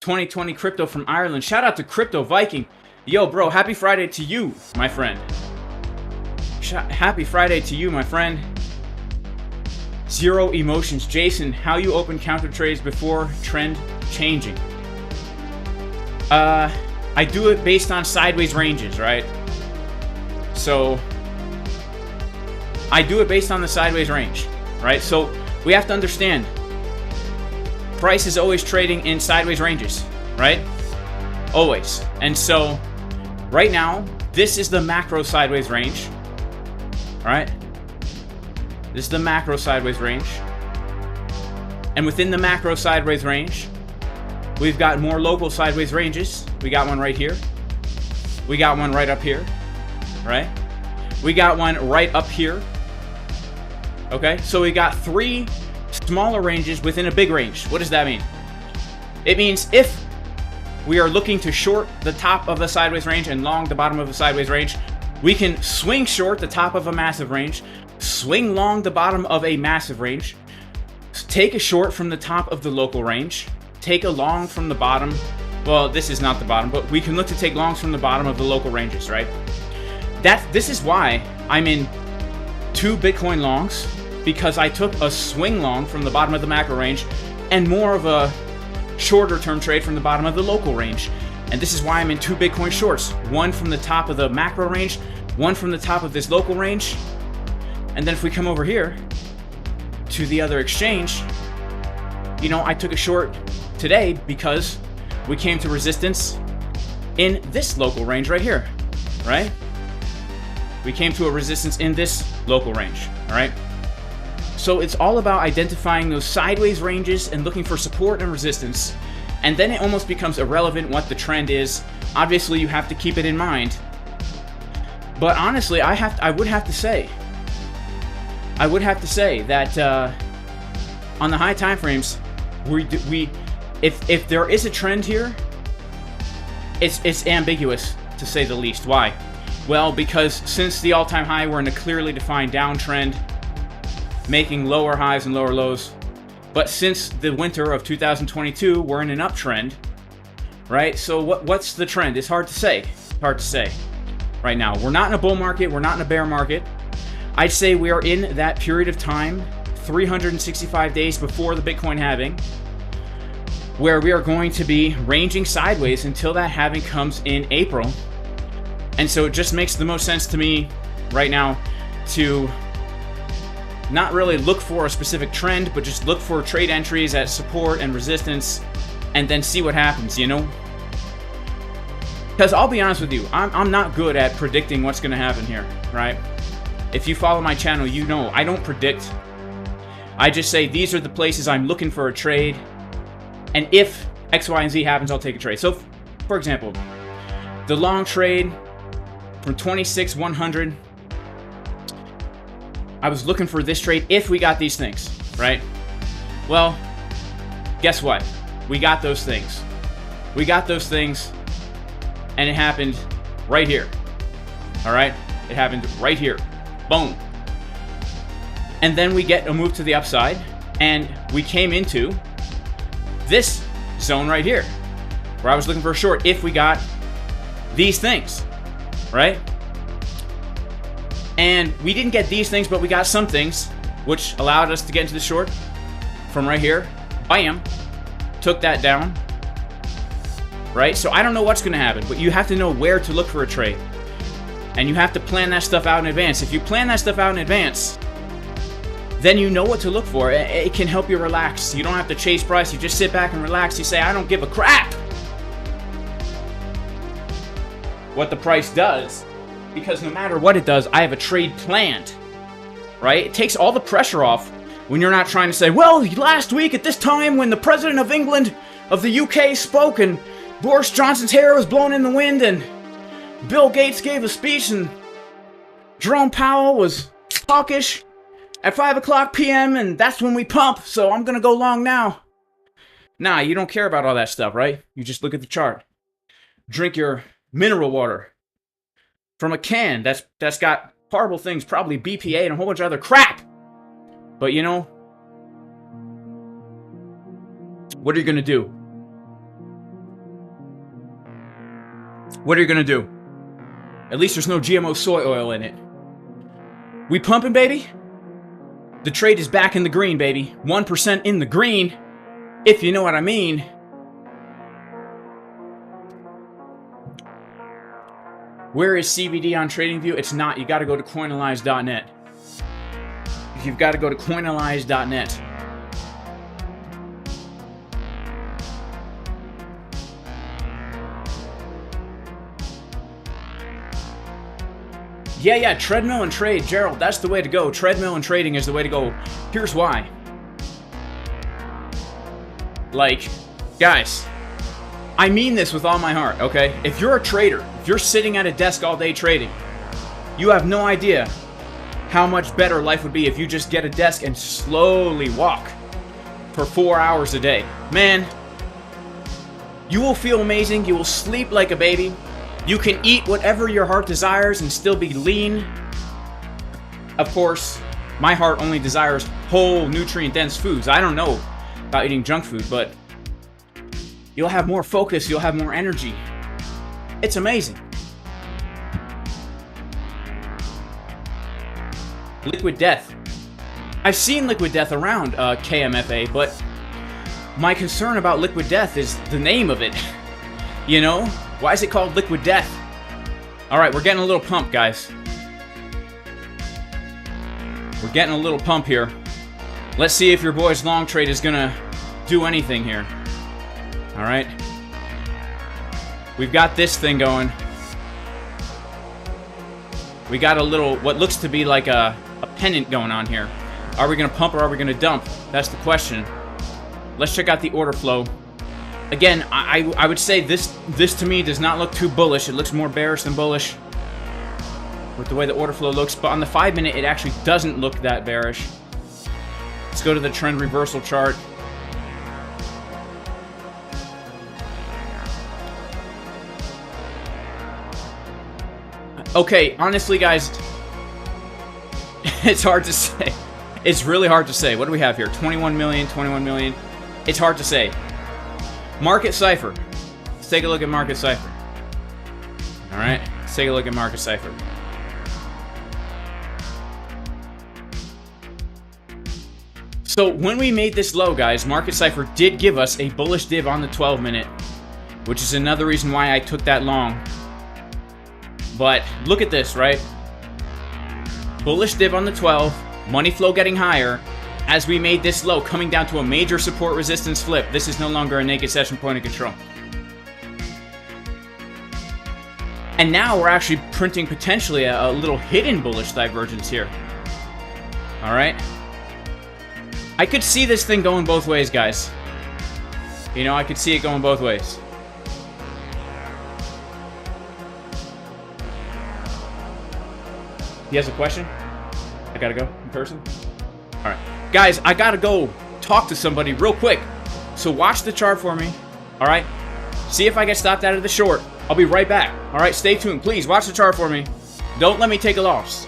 2020 Crypto from Ireland. Shout out to Crypto Viking. Yo, bro, happy Friday to you, my friend. Happy Friday to you, my friend. Zero Emotions. Jason, how you open counter trades before trend changing? I do it based on sideways ranges, right? So I do it based on the sideways range, right? So we have to understand price is always trading in sideways ranges, right? Always. And so right now, this is the macro sideways range, all right? This is the macro sideways range. And within the macro sideways range, we've got more local sideways ranges. We got one right here. We got one right up here, right? We got one right up here. Okay, so we got three smaller ranges within a big range. What does that mean? It means if we are looking to short the top of a sideways range and long the bottom of a sideways range, we can swing short the top of a massive range, swing long the bottom of a massive range, take a short from the top of the local range, take a long from the bottom. Well, this is not the bottom, but we can look to take longs from the bottom of the local ranges, right? This is why I'm in 2 Bitcoin longs, because I took a swing long from the bottom of the macro range and more of a shorter term trade from the bottom of the local range. And this is why I'm in 2 Bitcoin shorts. One from the top of the macro range, one from the top of this local range. And then if we come over here to the other exchange, you know, I took a short today because we came to resistance in this local range right here, right? We came to a resistance in this local range, all right? So it's all about identifying those sideways ranges and looking for support and resistance. And then it almost becomes irrelevant what the trend is. Obviously, you have to keep it in mind. But honestly, I would have to say that on the high time frames, if there is a trend here, it's ambiguous to say the least. Why? Well, because since the all-time high, we're in a clearly defined downtrend, making lower highs and lower lows. But since the winter of 2022, we're in an uptrend, right? So what's the trend? It's hard to say. Hard to say right now. We're not in a bull market. We're not in a bear market. I'd say we are in that period of time, 365 days before the Bitcoin halving, where we are going to be ranging sideways until that halving comes in April. And so it just makes the most sense to me right now to not really look for a specific trend, but just look for trade entries at support and resistance and then see what happens, you know? Because I'll be honest with you, I'm not good at predicting what's going to happen here, right? If you follow my channel, you know I don't predict. I just say these are the places I'm looking for a trade. And if X, Y, and Z happens, I'll take a trade. So, for example, the long trade from 26,100, I was looking for this trade if we got these things, right? Well, guess what? We got those things. We got those things, and it happened right here. All right? It happened right here. Boom. And then we get a move to the upside, and we came into this zone right here, where I was looking for a short if we got these things, right? And we didn't get these things, but we got some things, which allowed us to get into the short from right here. Bam. Took that down, right? So I don't know what's going to happen, but you have to know where to look for a trade. And you have to plan that stuff out in advance. If you plan that stuff out in advance, then you know what to look for. It can help you relax. You don't have to chase price. You just sit back and relax. You say, I don't give a crap what the price does, because no matter what it does, I have a trade planned, right? It takes all the pressure off when you're not trying to say, well, last week at this time when the President of England, of the UK spoke and Boris Johnson's hair was blown in the wind and Bill Gates gave a speech and Jerome Powell was hawkish at 5 p.m. and that's when we pump, so I'm gonna go long now. Nah, you don't care about all that stuff, right? You just look at the chart. Drink your mineral water from a can that's got horrible things, probably BPA and a whole bunch of other crap. But you know, what are you gonna do? What are you gonna do? At least there's no GMO soy oil in it. We pumping, baby? The trade is back in the green, baby. 1% in the green, if you know what I mean. Where is CBD on TradingView? It's not. You got to go to coinalyze.net. You've got to go to coinalyze.net. Yeah, treadmill and trade. Gerald, that's the way to go. Treadmill and trading is the way to go. Here's why. Like, guys, I mean this with all my heart, okay? If you're a trader, if you're sitting at a desk all day trading, you have no idea how much better life would be if you just get a desk and slowly walk for 4 hours a day. Man, you will feel amazing. You will sleep like a baby. You can eat whatever your heart desires and still be lean. Of course, my heart only desires whole, nutrient-dense foods. I don't know about eating junk food, but you'll have more focus, you'll have more energy. It's amazing. Liquid Death. I've seen Liquid Death around KMFA, but my concern about Liquid Death is the name of it. You know? Why is it called Liquid Death? Alright, we're getting a little pump, guys. We're getting a little pump here. Let's see if your boy's long trade is gonna do anything here. Alright. We've got this thing going. We got a little, what looks to be like a pennant going on here. Are we gonna pump or are we gonna dump? That's the question. Let's check out the order flow. Again, I would say this to me does not look too bullish. It looks more bearish than bullish with the way the order flow looks. But on the 5-minute, it actually doesn't look that bearish. Let's go to the trend reversal chart. Okay, honestly, guys, it's hard to say. It's really hard to say. What do we have here? 21 million, 21 million. It's hard to say. Market Cipher. Let's take a look at Market Cipher. Alright, let's take a look at Market Cipher. So when we made this low, guys, Market Cipher did give us a bullish div on the 12-minute, which is another reason why I took that long. But look at this, right? Bullish div on the 12, money flow getting higher. As we made this low, coming down to a major support resistance flip. This is no longer a naked session point of control. And now we're actually printing potentially a little hidden bullish divergence here. All right. I could see this thing going both ways, guys. You know, I could see it going both ways. He has a question? I gotta go in person? All right. Guys, I gotta go talk to somebody real quick. So watch the chart for me. All right. See if I get stopped out of the short. I'll be right back. All right. Stay tuned. Please watch the chart for me. Don't let me take a loss.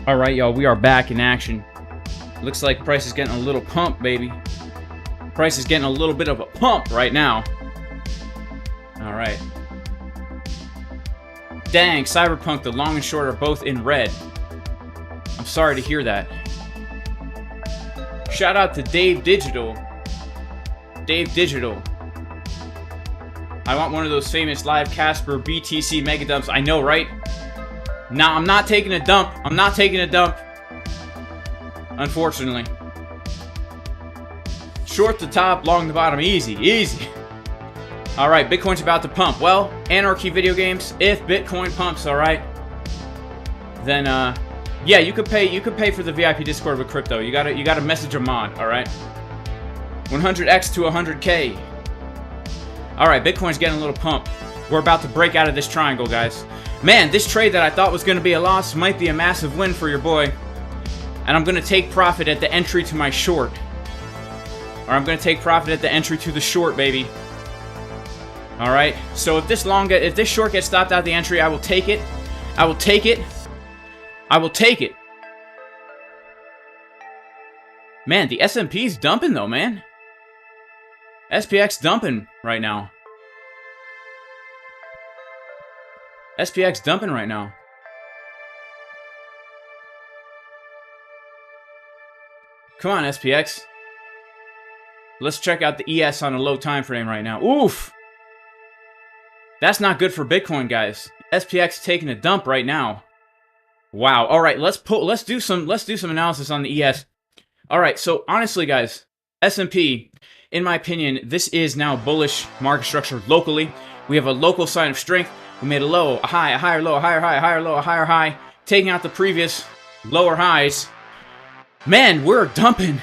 All right, y'all, we are back in action. Looks like price is getting a little pump, baby. Price is getting a little bit of a pump right now. All right. Dang, Cyberpunk, the long and short are both in red. I'm sorry to hear that. Shout out to Dave Digital. Dave Digital. I want one of those famous live Casper BTC mega dumps. I know, right? Nah, I'm not taking a dump. I'm not taking a dump. Unfortunately. Short the top, long the bottom. Easy, easy. Alright, Bitcoin's about to pump. Well, Anarchy Video Games, if Bitcoin pumps, alright, then, yeah, you could pay for the VIP Discord with crypto. You gotta message a mod, alright? 100x to 100k. Alright, Bitcoin's getting a little pump. We're about to break out of this triangle, guys. Man, this trade that I thought was gonna be a loss might be a massive win for your boy. And I'm gonna take profit at the entry to my short. Or I'm gonna take profit at the entry to the short, baby. Alright, so if this short gets stopped out the entry, I will take it. I will take it. I will take it. Man, the S&P's dumping though, man. SPX dumping right now. SPX dumping right now. Come on, SPX. Let's check out the ES on a low time frame right now. Oof! That's not good for Bitcoin, guys. SPX taking a dump right now. Wow. All right, let's do some analysis on the ES. All right, so honestly, guys, S&P, in my opinion, this is now bullish market structure locally. We have a local sign of strength. We made a low, a high, a higher low, a higher high, a higher low, a higher high, taking out the previous lower highs. Man, we're dumping.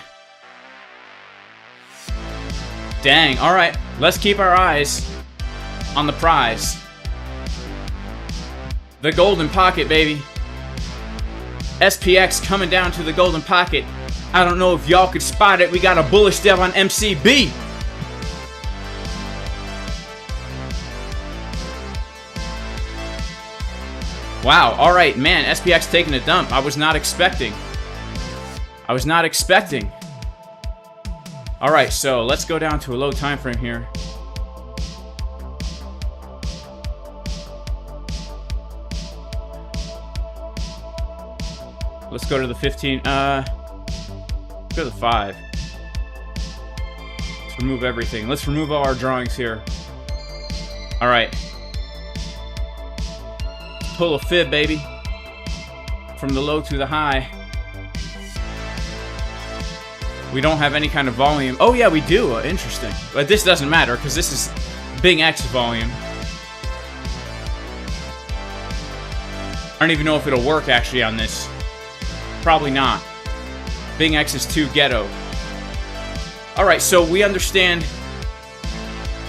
Dang. All right, let's keep our eyes on the prize. The golden pocket, baby. SPX coming down to the golden pocket. I don't know if y'all could spot it. We got a bullish dev on MCB. Wow, alright, man, SPX taking a dump. I was not expecting. Alright, so let's go down to a low time frame here. Let's go to the 15. Go to the 5. Let's remove everything. Let's remove all our drawings here. Alright. Pull a fib, baby. From the low to the high. We don't have any kind of volume. Oh, yeah, we do. Interesting. But this doesn't matter, because this is BingX volume. I don't even know if it'll work, actually, on this. Probably not. BingX is too ghetto. Alright, so we understand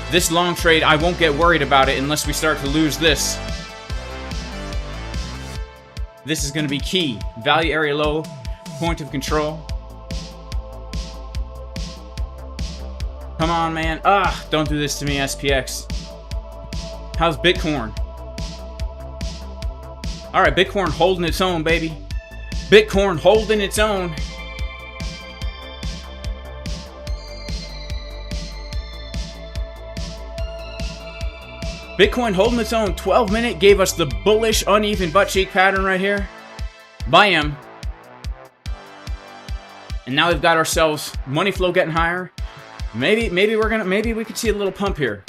this long trade. I won't get worried about it unless we start to lose this. This is going to be key. Value area low, point of control. Come on, man. Don't do this to me, SPX. How's Bitcoin? Alright, Bitcoin holding its own, baby. Bitcoin holding its own. Bitcoin holding its own. 12-minute gave us the bullish uneven butt cheek pattern right here. Bam. And now we've got ourselves money flow getting higher. Maybe we could see a little pump here.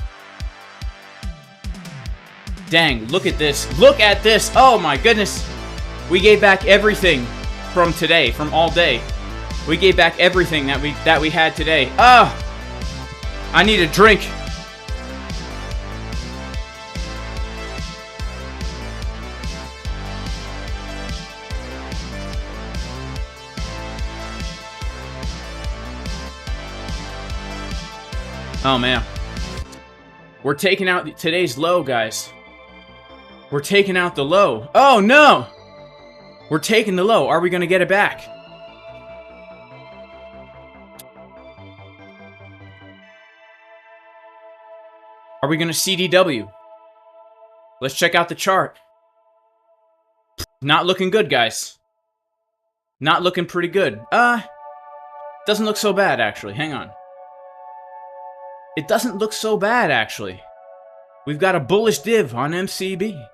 Dang, look at this. Look at this. Oh my goodness. We gave back everything from today, from all day. We gave back everything that we had today. I need a drink. Oh man. We're taking out today's low, guys. We're taking out the low. Oh no! We're taking the low. Are we going to get it back? Are we going to CDW? Let's check out the chart. Not looking good, guys. Not looking pretty good. Doesn't look so bad, actually. Hang on. It doesn't look so bad, actually. We've got a bullish div on MCB.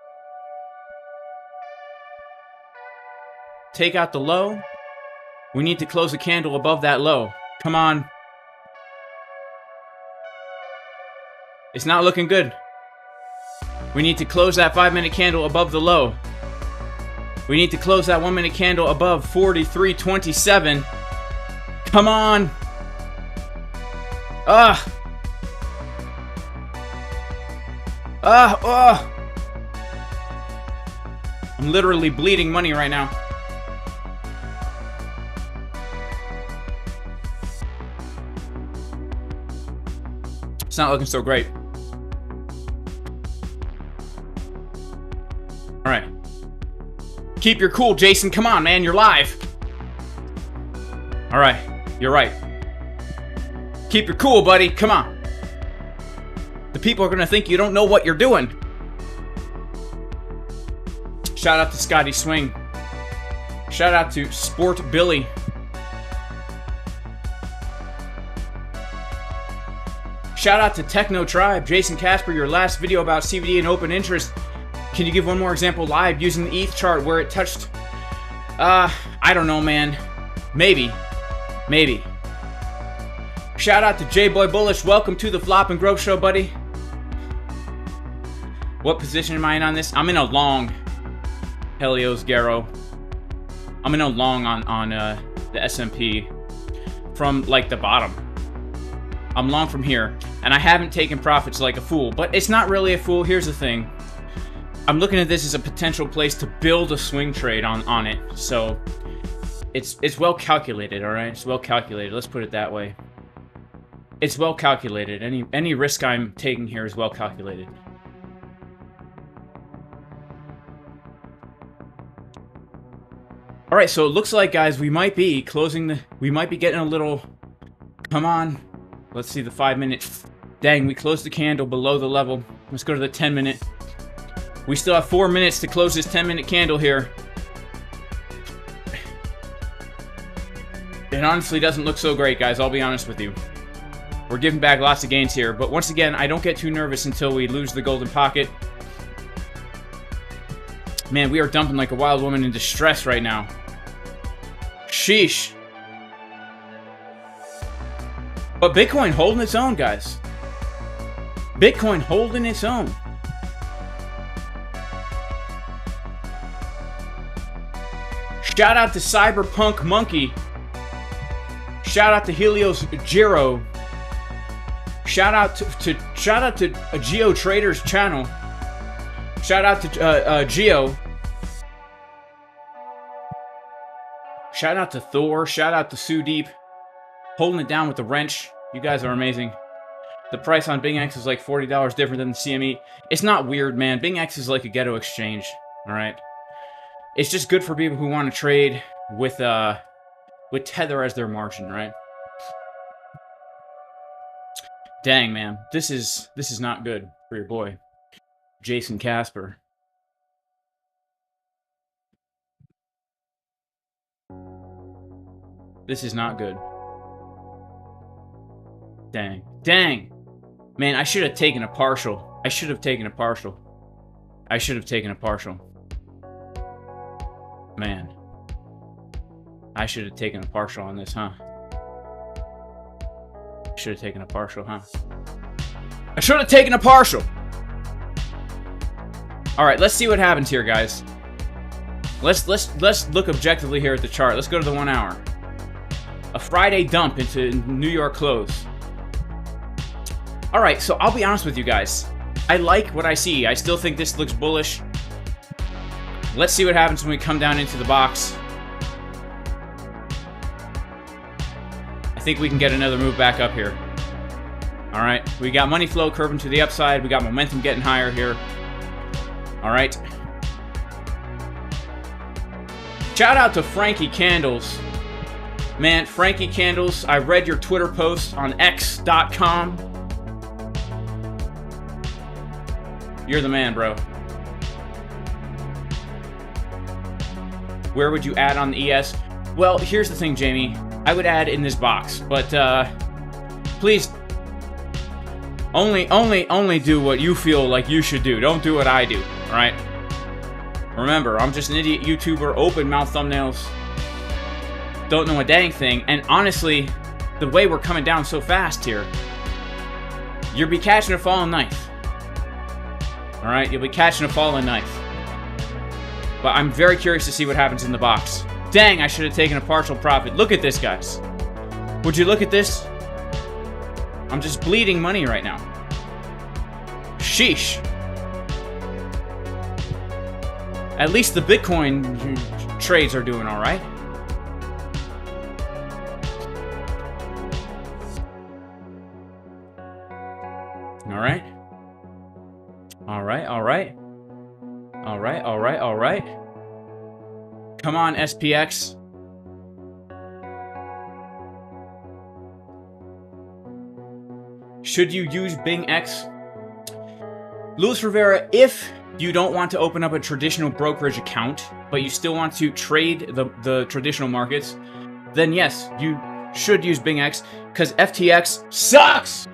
Take out the low. We need to close a candle above that low. Come on. It's not looking good. We need to close that 5-minute candle above the low. We need to close that 1 minute candle above 43.27. Come on. I'm literally bleeding money right now. It's not looking so great. All right. Keep your cool, Jason. Come on, man. You're live. All right. You're right. Keep your cool, buddy. Come on. The people are going to think you don't know what you're doing. Shout out to Scotty Swing. Shout out to Sport Billy. Shout out to Techno Tribe. Jason Casper, your last video about CBD and open interest. Can you give one more example live using the ETH chart where it touched? I don't know, man. Maybe. Shout out to J-Boy Bullish. Welcome to the Flop and Growth Show, buddy. What position am I in on this? I'm in a long. Helios Garo. I'm in a long on the S&P from like the bottom. I'm long from here, and I haven't taken profits like a fool, but it's not really a fool. Here's the thing. I'm looking at this as a potential place to build a swing trade on it. So it's well calculated, all right? It's well calculated. Let's put it that way. It's well calculated. Any risk I'm taking here is well calculated. All right, so it looks like, guys, we might be getting a little, come on. Let's see the 5 minute. Dang, we closed the candle below the level. Let's go to the 10 minute. We still have 4 minutes to close this 10 minute candle here. It honestly doesn't look so great, guys. I'll be honest with you. We're giving back lots of gains here. But once again, I don't get too nervous until we lose the golden pocket. Man, we are dumping like a wild woman in distress right now. Sheesh. But Bitcoin holding its own, guys. Bitcoin holding its own. Shout out to Cyberpunk Monkey. Shout out to Helios Giro. Shout out to a Geo Traders channel. Shout out to Geo. Shout out to Thor. Shout out to Sudeep. Holding it down with the wrench. You guys are amazing. The price on BingX is like $40 different than the CME. It's not weird, man. BingX is like a ghetto exchange. All right. It's just good for people who want to trade with Tether as their margin, right? Dang, man. This is not good for your boy, Jason Casper. This is not good. Dang. Dang! Man, I should have taken a partial. I should have taken a partial. Man. I should have taken a partial on this, huh? I should have taken a partial, huh? I should have taken a partial! Alright, let's see what happens here, guys. Let's look objectively here at the chart. Let's go to the 1 hour. A Friday dump into New York close. Alright, so I'll be honest with you guys. I like what I see. I still think this looks bullish. Let's see what happens when we come down into the box. I think we can get another move back up here. Alright, we got money flow curving to the upside. We got momentum getting higher here. Alright. Shout out to Frankie Candles. Man, Frankie Candles, I read your Twitter post on x.com. You're the man, bro. Where would you add on the ES? Well, here's the thing, Jamie. I would add in this box, but please only do what you feel like you should do. Don't do what I do, all right? Remember, I'm just an idiot YouTuber, open mouth thumbnails, don't know a dang thing, and honestly, the way we're coming down so fast here, you'll be catching a falling knife. All right, you'll be catching a falling knife. But I'm very curious to see what happens in the box. Dang, I should have taken a partial profit. Look at this, guys. Would you look at this? I'm just bleeding money right now. Sheesh. At least the Bitcoin trades are doing all right. All right. All right, all right. All right, all right, all right. Come on, SPX. Should you use BingX? Luis Rivera, if you don't want to open up a traditional brokerage account, but you still want to trade the traditional markets, then yes, you should use BingX, because FTX sucks!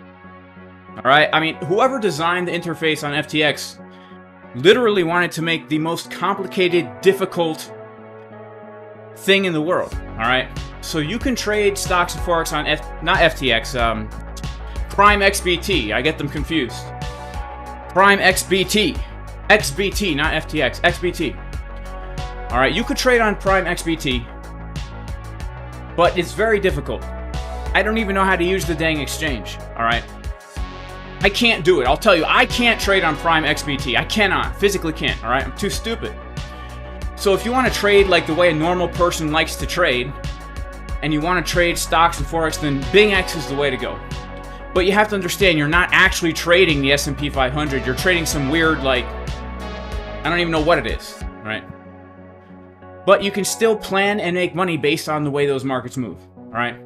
Alright, I mean, whoever designed the interface on FTX literally wanted to make the most complicated, difficult thing in the world. Alright, so you can trade stocks and forex on not FTX, Prime XBT. I get them confused. Prime XBT. XBT, not FTX. XBT. Alright, you could trade on Prime XBT, but it's very difficult. I don't even know how to use the dang exchange. Alright? I can't do it. I'll tell you, I can't trade on Prime XBT. I cannot. Physically can't. Alright? I'm too stupid. So if you want to trade like the way a normal person likes to trade, and you want to trade stocks and forex, then BingX is the way to go. But you have to understand, you're not actually trading the S&P 500. You're trading some weird, like, I don't even know what it is, right? But you can still plan and make money based on the way those markets move, all right?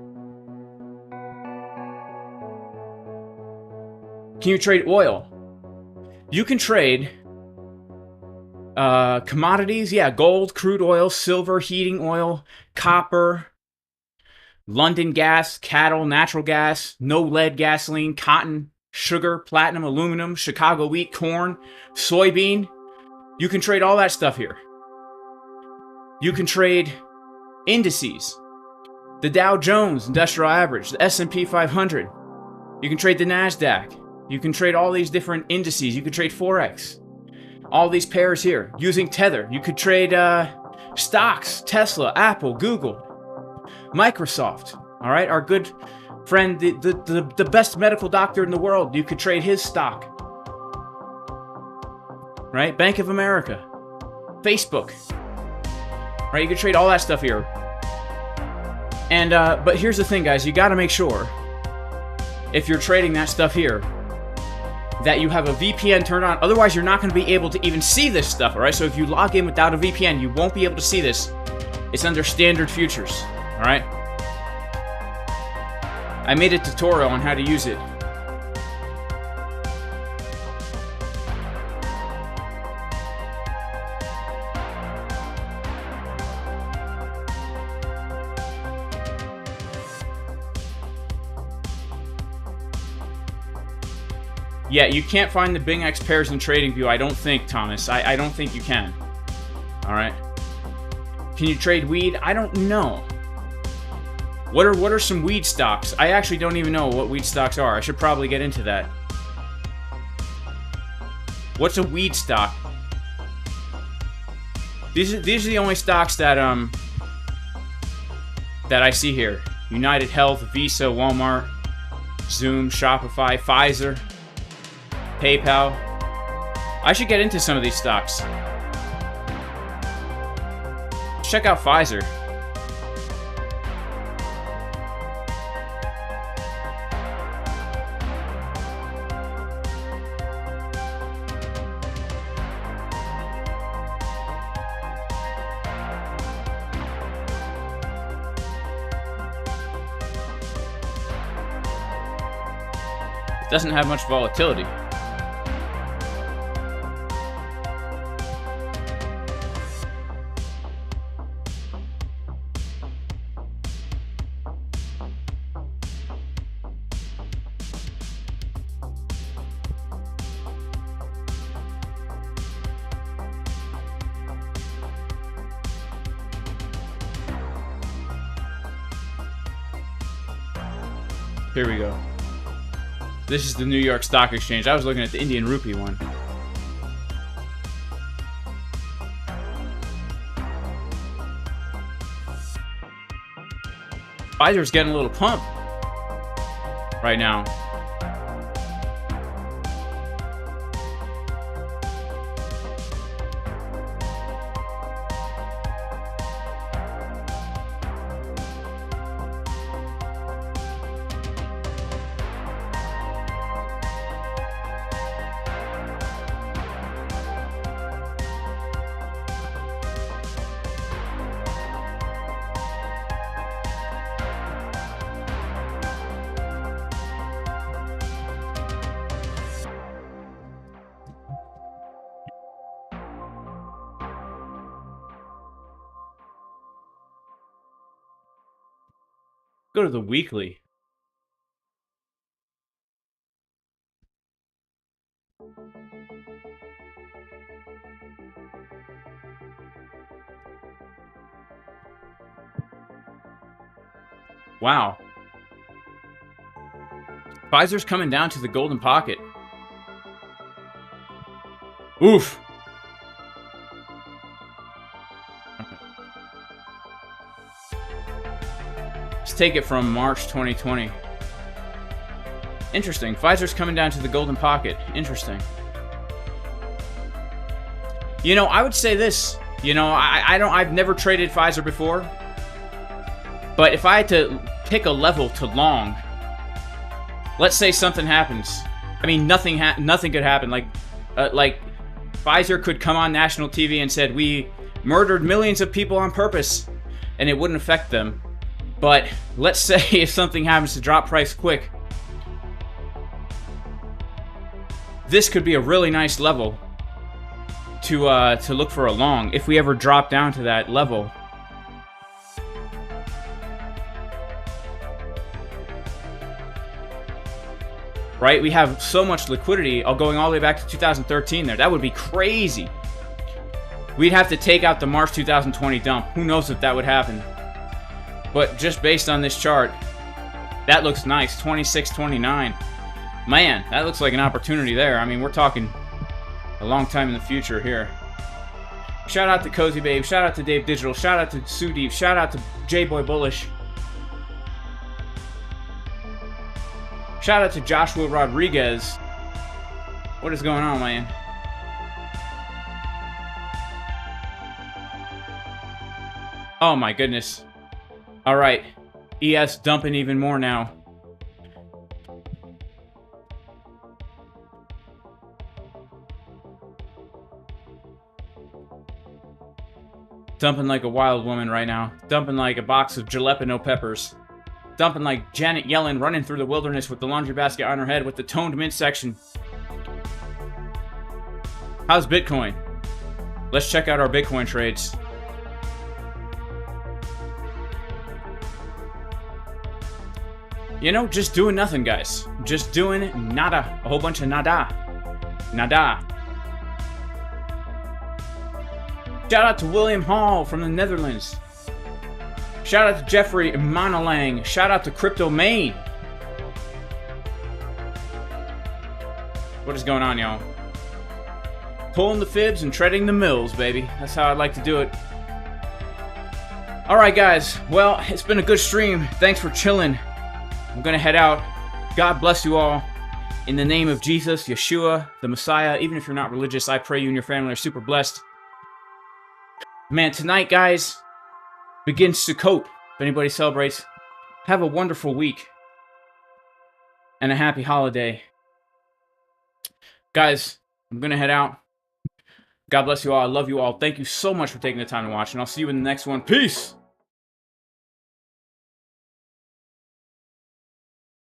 Can you trade oil? You can trade commodities, yeah, gold, crude oil, silver, heating oil, copper, London gas, cattle, natural gas, no lead gasoline, cotton, sugar, platinum, aluminum, Chicago wheat, corn, soybean. You can trade all that stuff here. You can trade indices, the Dow Jones Industrial Average, the S&P 500. You can trade the NASDAQ. You can trade all these different indices. You can trade Forex. All these pairs here. Using Tether. You could trade stocks, Tesla, Apple, Google, Microsoft. All right, our good friend, the best medical doctor in the world. You could trade his stock. Right? Bank of America. Facebook. Right? You could trade all that stuff here. And, but here's the thing, guys. You got to make sure, if you're trading that stuff here, that you have a VPN turned on. Otherwise, you're not going to be able to even see this stuff, all right? So if you log in without a VPN, you won't be able to see this. It's under standard futures, all right? I made a tutorial on how to use it. Yeah, you can't find the BingX pairs in Trading View, I don't think, Thomas. I don't think you can. Alright. Can you trade weed? I don't know. What are some weed stocks? I actually don't even know what weed stocks are. I should probably get into that. What's a weed stock? These are the only stocks that that I see here. United Health, Visa, Walmart, Zoom, Shopify, Pfizer, PayPal. I should get into some of these stocks. Check out Pfizer. It doesn't have much volatility. Here we go. This is the New York Stock Exchange. I was looking at the Indian rupee one. Pfizer's getting a little pump right now. Go to the weekly. Wow. Pfizer's coming down to the golden pocket. Oof. Let's take it from March 2020. Interesting. Pfizer's coming down to the golden pocket. Interesting. You know, I would say this. You know, I've never traded Pfizer before. But if I had to pick a level to long, let's say something happens. I mean, nothing could happen. Like Pfizer could come on national TV and said, we murdered millions of people on purpose, and it wouldn't affect them. But let's say if something happens to drop price quick, this could be a really nice level to look for a long if we ever drop down to that level. Right? We have so much liquidity going all the way back to 2013 there. That would be crazy. We'd have to take out the March 2020 dump. Who knows if that would happen. But just based on this chart, that looks nice. 26.29. Man, that looks like an opportunity there. I mean, we're talking a long time in the future here. Shout out to Cozy Babe. Shout out to Dave Digital. Shout out to Sudeep. Shout out to J-Boy Bullish. Shout out to Joshua Rodriguez. What is going on, man? Oh my goodness. All right. ES dumping even more now. Dumping like a wild woman right now. Dumping like a box of jalapeno peppers. Dumping like Janet Yellen running through the wilderness with the laundry basket on her head with the toned mint section. How's Bitcoin? Let's check out our Bitcoin trades. You know, just doing nothing, guys. Just doing nada. A whole bunch of nada. Nada. Shout out to William Hall from the Netherlands. Shout out to Jeffrey Manalang. Shout out to Crypto Maine. What is going on, y'all? Pulling the fibs and treading the mills, baby. That's how I'd like to do it. Alright, guys. Well, it's been a good stream. Thanks for chilling. I'm gonna head out. God bless you all. In the name of Jesus, Yeshua, the Messiah. Even if you're not religious, I pray you and your family are super blessed. Man, tonight, guys, begins Sukkot. If anybody celebrates, have a wonderful week. And a happy holiday. Guys, I'm gonna head out. God bless you all. I love you all. Thank you so much for taking the time to watch. And I'll see you in the next one. Peace!